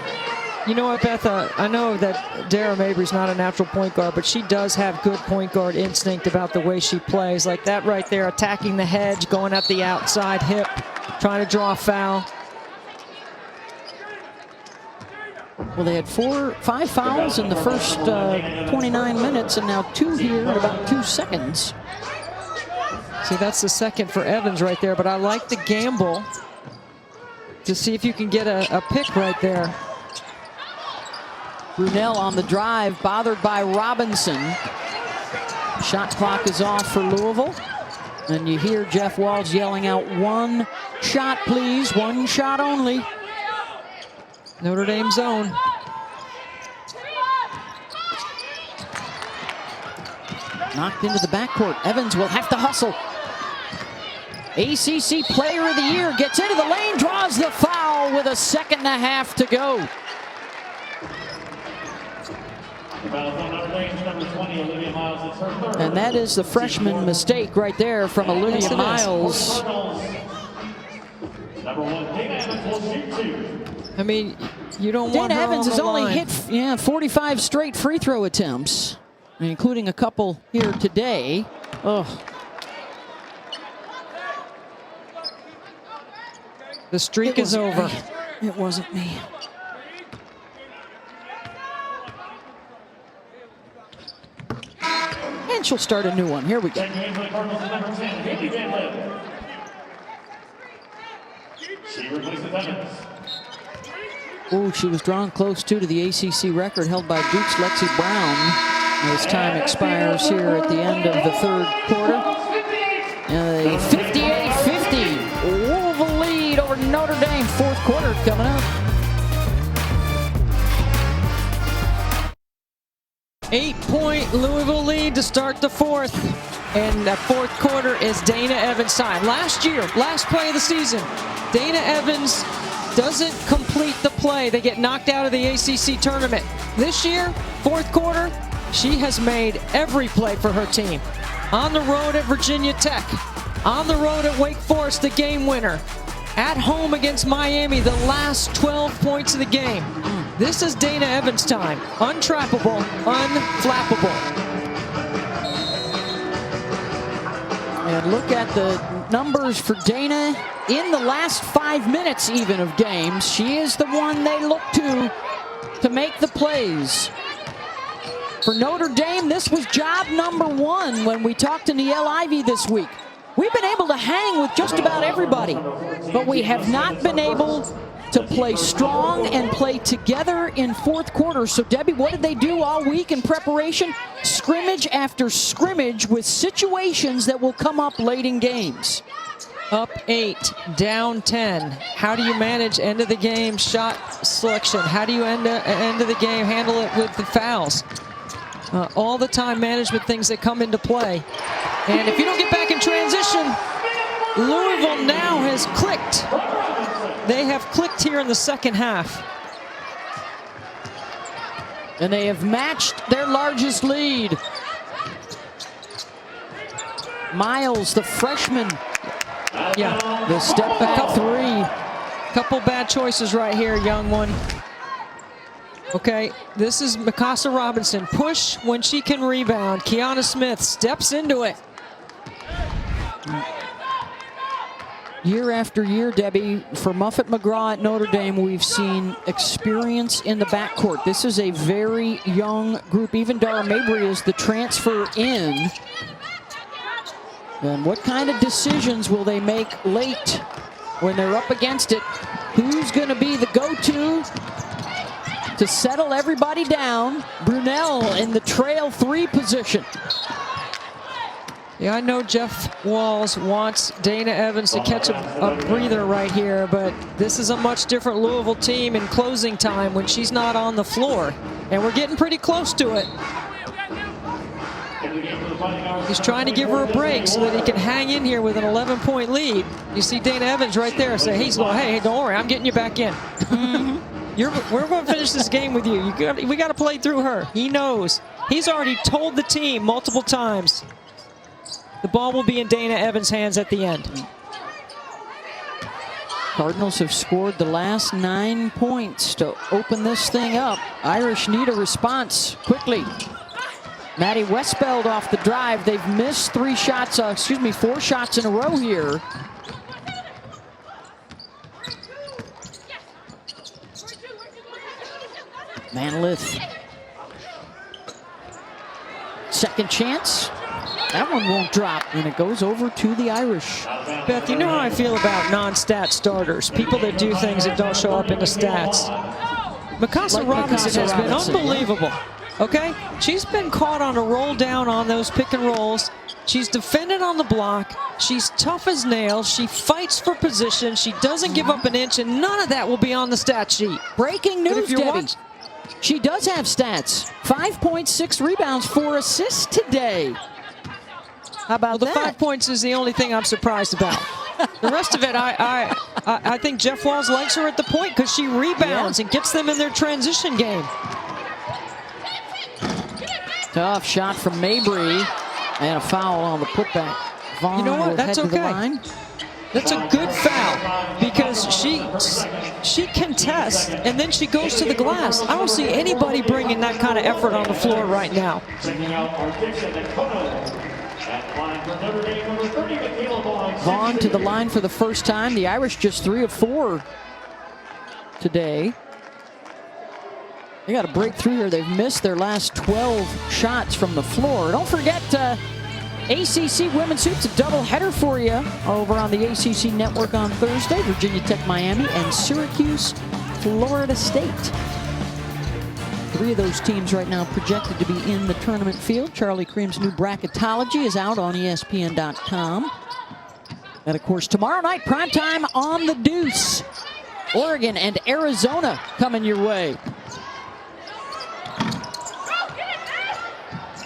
S1: You know what, Beth? I know that Dara Mabry's not a natural point guard, but she does have good point guard instinct about the way she plays. Like that right there, attacking the hedge, going at the outside hip, trying to draw a foul.
S2: Well, they had 5 fouls in the first 29 minutes, and now 2 here in about 2 seconds.
S1: See, that's the second for Evans right there, but I like the gamble to see if you can get a pick right there.
S2: Brunel on the drive, bothered by Robinson. Shot clock is off for Louisville. And you hear Jeff Walz yelling out, "One shot, please, one shot only."
S1: Notre Dame zone.
S2: Knocked into the backcourt. Evans will have to hustle. ACC Player of the Year gets into the lane, draws the foul with a 2.5 to go. And that is the freshman mistake right there from Olivia Miles.
S1: I mean, you don't want
S2: Dana
S1: her
S2: Evans
S1: on
S2: has
S1: the
S2: only
S1: line.
S2: hit 45 straight free throw attempts, including a couple here today. Oh.
S1: The streak is over.
S2: Me. It wasn't me. And she'll start a new one. Here we go. Oh, she was drawn close to the ACC record held by Duke's Lexi Brown as time expires here at the end of the third quarter. A 58-50 Louisville lead over Notre Dame. Fourth quarter coming up.
S1: 8-point Louisville lead to start the fourth. And the fourth quarter is Dana Evans' time. Last year, last play of the season, Dana Evans doesn't complete the play. They get knocked out of the ACC tournament. This year, fourth quarter, she has made every play for her team. On the road at Virginia Tech, on the road at Wake Forest, the game winner. At home against Miami, the last 12 points of the game. This is Dana Evans' time. Untrappable, unflappable.
S2: And look at the numbers for Dana in the last 5 minutes even of games. She is the one they look to make the plays. For Notre Dame, this was job number one when we talked to Niele Ivey this week. We've been able to hang with just about everybody, but we have not been able to play strong and play together in fourth quarter. So, Debbie, what did they do all week in preparation? Scrimmage after scrimmage with situations that will come up late in games.
S1: Up 8, down 10. How do you manage end of the game shot selection? How do you end of the game handle it with the fouls? All the time management things that come into play. And if you don't get back in transition, Louisville now has clicked. They have clicked here in the second half.
S2: And they have matched their largest lead. Miles, the freshman.
S1: Yeah,
S2: The step back three.
S1: couple bad choices right here, young one. Okay, this is Mikasa Robinson. Push when she can rebound. Kiana Smith steps into it.
S2: Year after year, Debbie, for Muffet McGraw at Notre Dame, we've seen experience in the backcourt. This is a very young group. Even Dara Mabry is the transfer in. And what kind of decisions will they make late when they're up against it? Who's going to be the go-to to settle everybody down? Brunel in the trail 3 position.
S1: Yeah, I know Jeff Walz wants Dana Evans to catch a breather right here, but this is a much different Louisville team in closing time when she's not on the floor. And we're getting pretty close to it. He's trying to give her a break so that he can hang in here with an 11-point lead. You see Dana Evans right there say, he's going, hey, don't worry, I'm getting you back in. We're going to finish this game with you. We got to play through her. He knows. He's already told the team multiple times. The ball will be in Dana Evans' hands at the end.
S2: Cardinals have scored the last 9 points to open this thing up. Irish need a response quickly. Maddie Westbeld off the drive. They've missed 4 shots in a row here. Manlith. Second chance. That one won't drop, and it goes over to the Irish.
S1: Beth, you know how I feel about non-stat starters, people that do things that don't show up in the stats. Mikasa Robinson has been unbelievable. Okay, she's been caught on a roll down on those pick and rolls. She's defended on the block. She's tough as nails. She fights for position. She doesn't give up an inch, and none of that will be on the stat sheet.
S2: Breaking news, Debbie. She does have stats. 5 points, 6 rebounds, 4 assists today. How about
S1: that?
S2: The
S1: 5 points is the only thing I'm surprised about. The rest of it, I think Jeff Walz likes her at the point because she rebounds and gets them in their transition game.
S2: Tough shot from Mabry, and a foul on the putback. Vaughn,
S1: you know what? That's okay. That's a good foul because she contests and then she goes to the glass. I don't see anybody bringing that kind of effort on the floor right now.
S2: Vaughn to the line for the first time. The Irish just 3 of 4 today. They got to break through here. They've missed their last 12 shots from the floor. Don't forget, ACC Women's Hoops, a doubleheader for you over on the ACC Network on Thursday. Virginia Tech, Miami, and Syracuse, Florida State. 3 of those teams right now projected to be in the tournament field. Charlie Cream's new bracketology is out on ESPN.com. And of course, tomorrow night, primetime on the Deuce. Oregon and Arizona coming your way.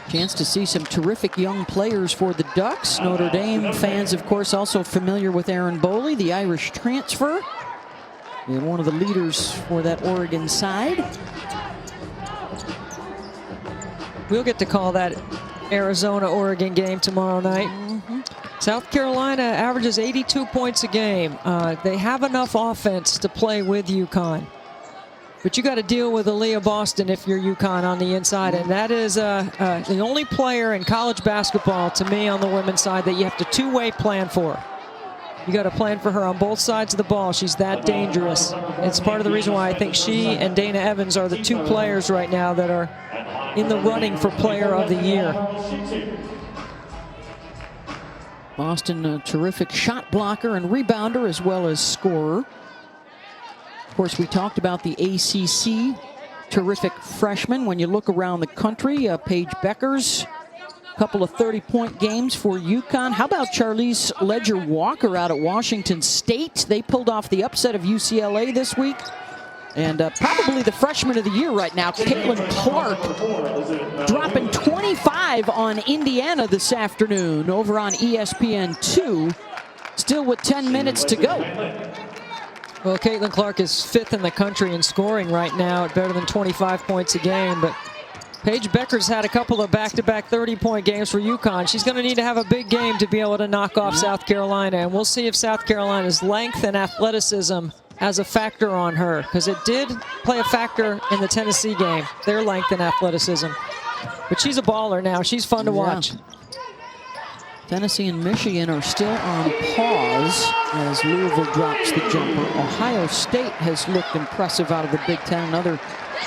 S2: Chance to see some terrific young players for the Ducks. Notre Dame fans, of course, also familiar with Aaron Boley, the Irish transfer, and one of the leaders for that Oregon side.
S1: We'll get to call that Arizona-Oregon game tomorrow night. South Carolina averages 82 points a game. They have enough offense to play with UConn. But you got to deal with Aaliyah Boston if you're UConn on the inside. And that is the only player in college basketball, to me, on the women's side that you have to two-way plan for. You got to plan for her on both sides of the ball. She's that dangerous. It's part of the reason why I think she and Dana Evans are the 2 players right now that are in the running for Player of the Year.
S2: Boston, a terrific shot blocker and rebounder as well as scorer. Of course, we talked about the ACC, terrific freshmen. When you look around the country, Paige Beckers, a couple of 30-point games for UConn. How about Charlize Ledger-Walker out at Washington State? They pulled off the upset of UCLA this week. And probably the freshman of the year right now, Caitlin Clark, dropping 25 on Indiana this afternoon over on ESPN2. Still with 10 minutes to go.
S1: Well, Caitlin Clark is 5th in the country in scoring right now at better than 25 points a game. But Paige Beckers had a couple of back-to-back 30-point games for UConn. She's going to need to have a big game to be able to knock off South Carolina. And we'll see if South Carolina's length and athleticism has a factor on her, because it did play a factor in the Tennessee game, their length and athleticism. But she's a baller now. She's fun to watch.
S2: Tennessee and Michigan are still on pause as Louisville drops the jumper. Ohio State has looked impressive out of the Big Ten. Another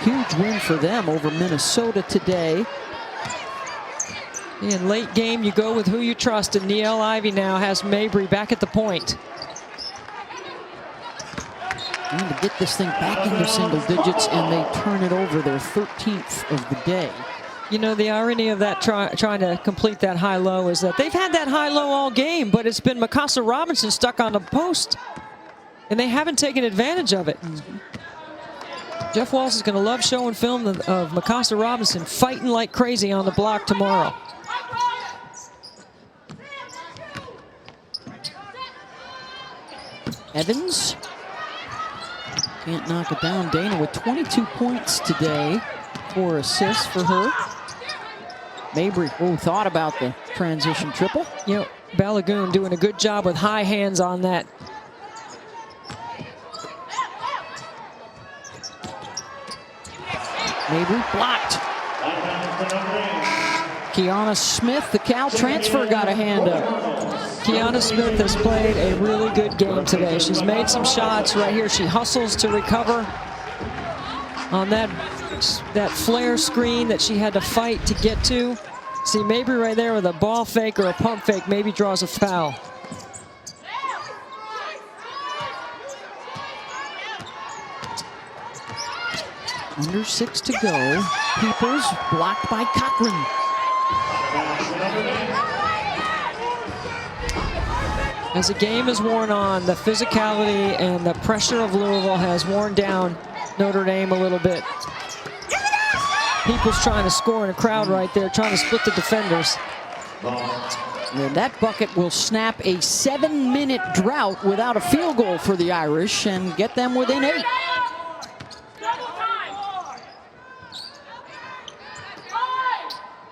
S2: huge win for them over Minnesota today.
S1: In late game, you go with who you trust, and Niele Ivey now has Mabry back at the point.
S2: Trying to get this thing back into single digits, and they turn it over, their 13th of the day.
S1: You know, the irony of that trying to complete that high-low is that they've had that high-low all game, but it's been Mikasa Robinson stuck on the post, and they haven't taken advantage of it. Jeff Walz is going to love showing film of Mikasa Robinson fighting like crazy on the block tomorrow.
S2: Evans can't knock it down. Dana with 22 points today, 4 assists for her. Mabry, thought about the transition triple.
S1: You know, Balagoon doing a good job with high hands on that.
S2: Mabry blocked. Kiana Smith, the Cal transfer, got a hand up.
S1: Kiana Smith has played a really good game today. She's made some shots right here. She hustles to recover on that flare screen that she had to fight to get to. See Mabry right there with a ball fake or a pump fake, maybe draws a foul.
S2: Under 6 to go. Peoples blocked by Cochran.
S1: As the game is worn on, the physicality and the pressure of Louisville has worn down Notre Dame a little bit. People's trying to score in a crowd right there, trying to split the defenders.
S2: And that bucket will snap a 7-minute drought without a field goal for the Irish and get them within 8.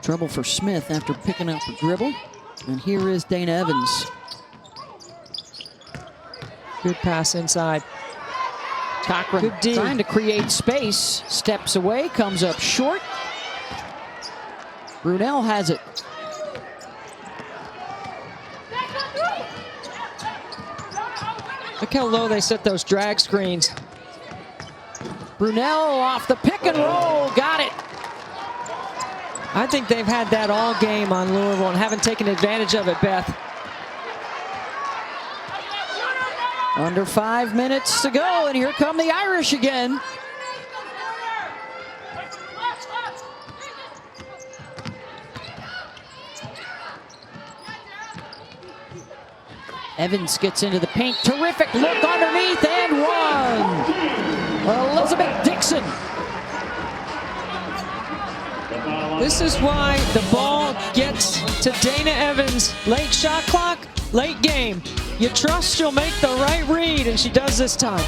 S2: Trouble for Smith after picking up the dribble. And here is Dana Evans.
S1: Good pass inside.
S2: Cochran trying to create space. Steps away, comes up short. Brunel has it.
S1: Look how low they set those drag screens.
S2: Brunel off the pick and roll, got it.
S1: I think they've had that all game on Louisville and haven't taken advantage of it, Beth.
S2: Under 5 minutes to go, and here come the Irish again. Evans gets into the paint. Terrific look underneath and one. Elizabeth Dixon.
S1: This is why the ball gets to Dana Evans. Late shot clock, late game. You trust she'll make the right read, and she does this time.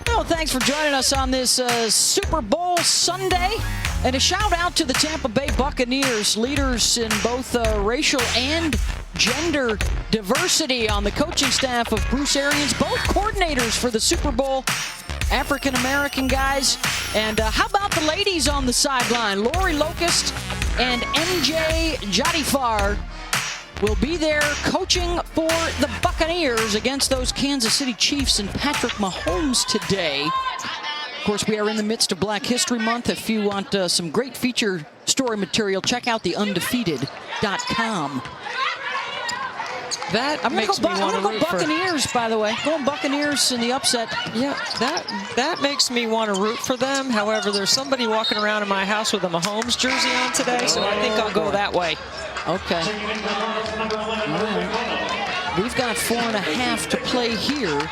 S2: Well, thanks for joining us on this Super Bowl Sunday. And a shout out to the Tampa Bay Buccaneers, leaders in both racial and gender diversity on the coaching staff of Bruce Arians, both coordinators for the Super Bowl, African-American guys. And how about the ladies on the sideline? Lori Locust and MJ Jadifar will be there coaching for the Buccaneers against those Kansas City Chiefs and Patrick Mahomes today. Of course, we are in the midst of Black History Month. If you want some great feature story material, check out theundefeated.com.
S1: That makes me want to root for
S2: Buccaneers, by the way. Going Buccaneers in the upset.
S1: Yeah, that makes me want to root for them. However, there's somebody walking around in my house with a Mahomes jersey on today, so I think I'll go that way.
S2: Okay. All right. We've got 4.5 to play here.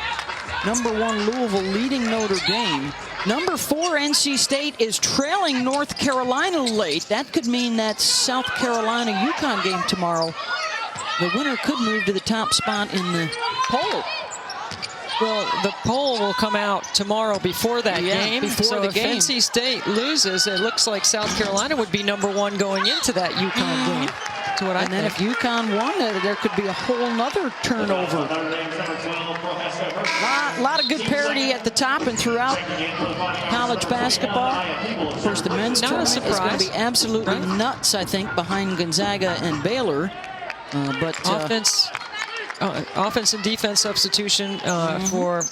S2: Number 1 Louisville leading Notre Dame. Number 4 NC State is trailing North Carolina late. That could mean that South Carolina-UConn game tomorrow. The winner could move to the top spot in the poll.
S1: Well, the poll will come out tomorrow before that game.
S2: So
S1: if NC State loses, it looks like South Carolina would be number 1 going into that UConn game. To what I
S2: then if UConn won, there could be a whole nother turnover. A lot of good parity at the top and throughout college basketball. Of course, the men's tournament is going to be absolutely nuts, I think, behind Gonzaga and Baylor.
S1: Offense and defense substitution for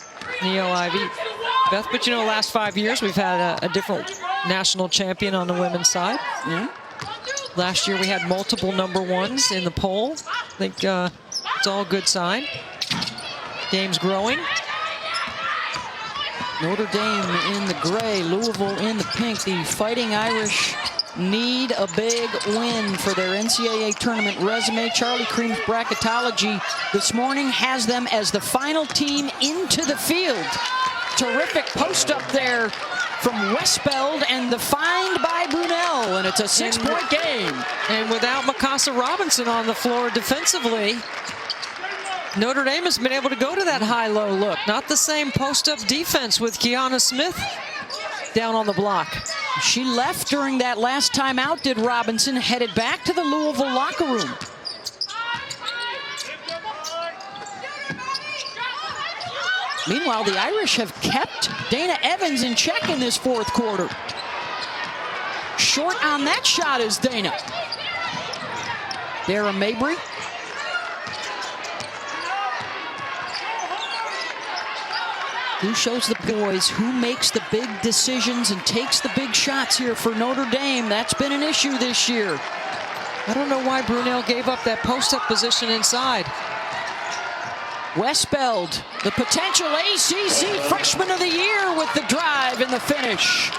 S1: Neo Ivy. Beth, but you know, the last 5 years we've had a different national champion on the women's side.
S2: Yeah.
S1: Last year we had multiple number 1s in the poll. I think it's all a good sign. Game's growing.
S2: Notre Dame in the gray, Louisville in the pink. The Fighting Irish need a big win for their NCAA tournament resume. Charlie Cream's bracketology this morning has them as the final team into the field. Terrific post up there from Westbeld and the find by Brunel, and it's a 6-point game.
S1: And without Mikasa Robinson on the floor defensively, Notre Dame has been able to go to that high-low look. Not the same post-up defense with Kiana Smith down on the block.
S2: She left during that last timeout, did Robinson, headed back to the Louisville locker room. Meanwhile, the Irish have kept Dana Evans in check in this 4th quarter. Short on that shot is Dana. Dara Mabry. Who shows the boys who makes the big decisions and takes the big shots here for Notre Dame? That's been an issue this year.
S1: I don't know why Brunel gave up that post-up position inside.
S2: Westbeld, the potential ACC Freshman of the Year with the drive and the finish.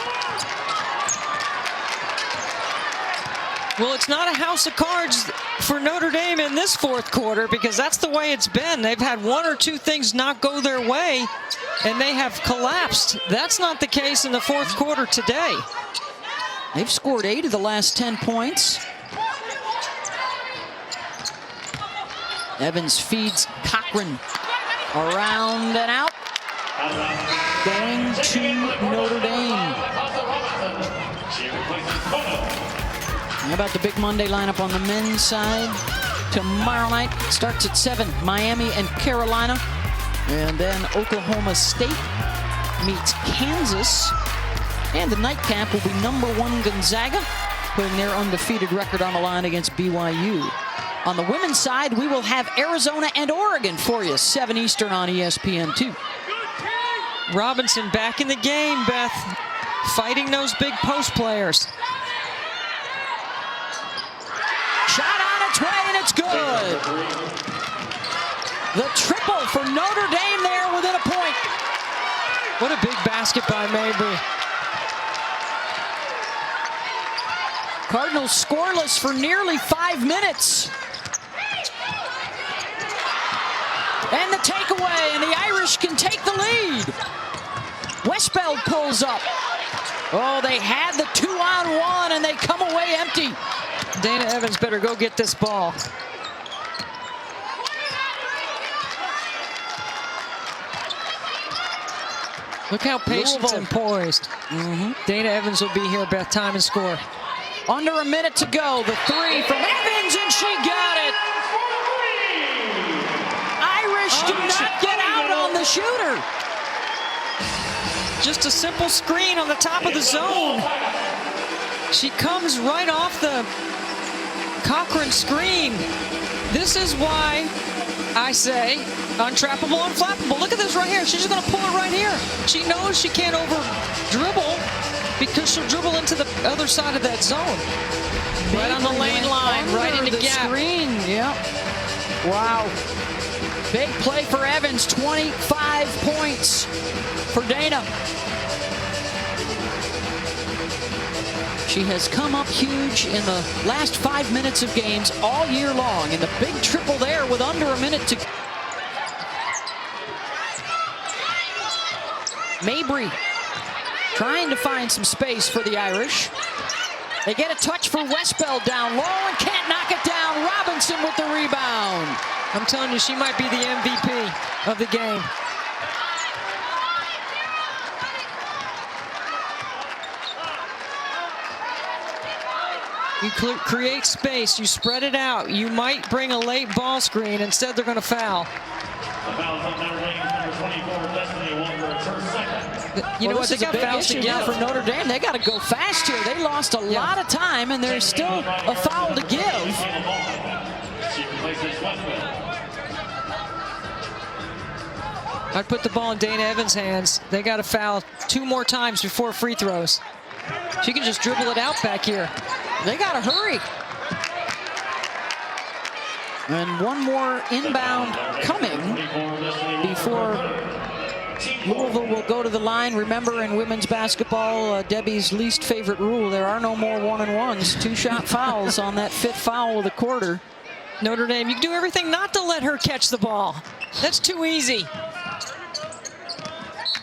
S1: Well, it's not a house of cards for Notre Dame in this fourth quarter, because that's the way it's been. They've had one or two things not go their way, and they have collapsed. That's not the case in the fourth quarter today.
S2: They've scored 8 of the last 10 points. Evans feeds Cochran around and out. Going to Notre Dame. How about the big Monday lineup on the men's side? Tomorrow night starts at 7, Miami and Carolina. And then Oklahoma State meets Kansas. And the nightcap will be #1 Gonzaga, putting their undefeated record on the line against BYU. On the women's side, we will have Arizona and Oregon for you, 7 Eastern on ESPN2.
S1: Robinson back in the game, Beth, fighting those big post players.
S2: Shot on its way, and it's good. The triple for Notre Dame there within a point.
S1: What a big basket by Mabry.
S2: Cardinals scoreless for nearly 5 minutes. And the takeaway, and the Irish can take the lead. Westbeld pulls up. Oh, they had the 2-on-1, and they come away empty.
S1: Dana Evans better go get this ball. Look how patient and poised. Dana Evans will be here, Beth. Time and score.
S2: Under a minute to go. The 3 from Evans, and she got it. Irish do not get out on the shooter.
S1: Just a simple screen on the top of the zone. She comes right off the Cochran screen. This is why I say untrappable, unflappable. Look at this right here. She's just going to pull it right here. She knows she can't over dribble because she'll dribble into the other side of that zone. Right on the lane line, right in the gap.
S2: Screen. Yep. Wow. Big play for Evans. 25 points for Dana. She has come up huge in the last 5 minutes of games all year long. And the big triple there with under a minute to go. Mabry trying to find some space for the Irish. They get a touch for Westbeld down low and can't knock it down. Robinson with the rebound.
S1: I'm telling you, she might be the MVP of the game. You create space, you spread it out. You might bring a late ball screen. Instead, they're going to foul. You know what? They got fouls to give
S2: for Notre Dame. They got to go fast here. They lost a lot of time, and there's still a foul to give.
S1: I'd put the ball in Dana Evans' hands. They got to foul 2 more times before free throws. She can just dribble it out back here.
S2: They got to hurry. And one more inbound coming before Louisville will go to the line. Remember, in women's basketball, Debbie's least favorite rule, there are no more 1-on-1s. 2-shot fouls on that 5th foul of the quarter.
S1: Notre Dame, you can do everything not to let her catch the ball. That's too easy.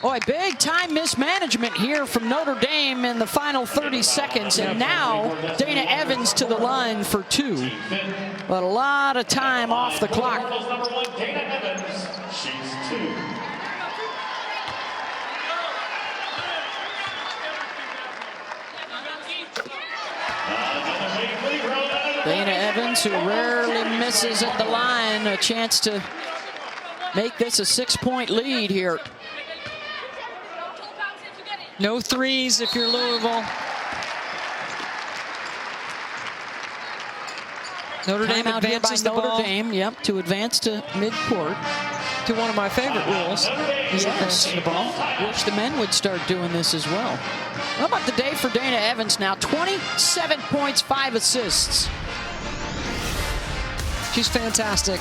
S2: Boy, big time mismanagement here from Notre Dame in the final 30 seconds. And now Dana Evans to the line for 2. But a lot of time off the clock. Dana Evans, who rarely misses at the line, a chance to make this a 6-point lead here.
S1: No threes if you're Louisville. Notre Dame advances the ball.
S2: Notre Dame, yep, to advance to midcourt.
S1: To one of my favorite rules.
S2: Yes, the ball. Wish the men would start doing this as well. How about the day for Dana Evans now? 27 points, 5 assists.
S1: She's fantastic.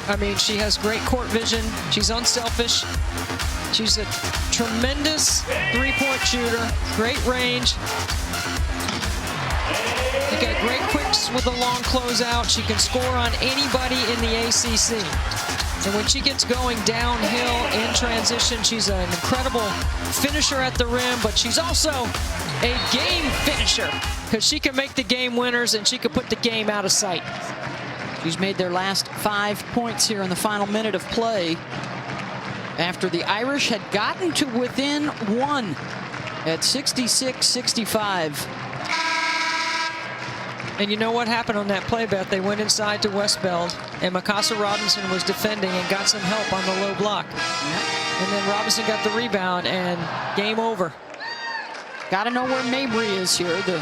S1: I mean, she has great court vision. She's unselfish. She's a tremendous three-point shooter, great range. She got great quicks with a long closeout. She can score on anybody in the ACC. And when she gets going downhill in transition, she's an incredible finisher at the rim, but she's also a game finisher because she can make the game winners and she can put the game out of sight.
S2: She's made their last 5 points here in the final minute of play after the Irish had gotten to within 1 at 66-65.
S1: And you know what happened on that play, Beth? They went inside to Westbeld, and Mikasa Robinson was defending and got some help on the low block. And then Robinson got the rebound, and game over.
S2: Got to know where Mabry is here. The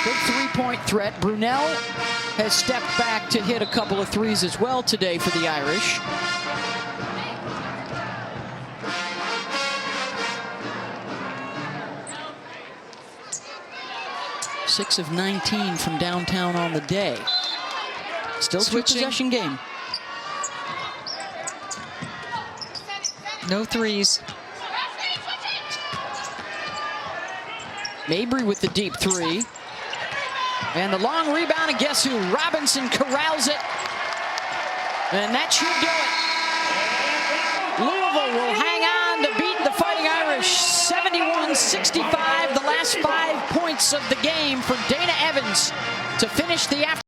S2: big three-point threat. Brunel has stepped back to hit a couple of threes as well today for the Irish. Six of 19 from downtown on the day. Still two-possession game.
S1: No threes.
S2: Mabry with the deep three. And the long rebound, and guess who? Robinson corrals it. And that should do it. Louisville will hang on to beat the Fighting Irish 71-65. The last 5 points of the game for Dana Evans to finish the afternoon.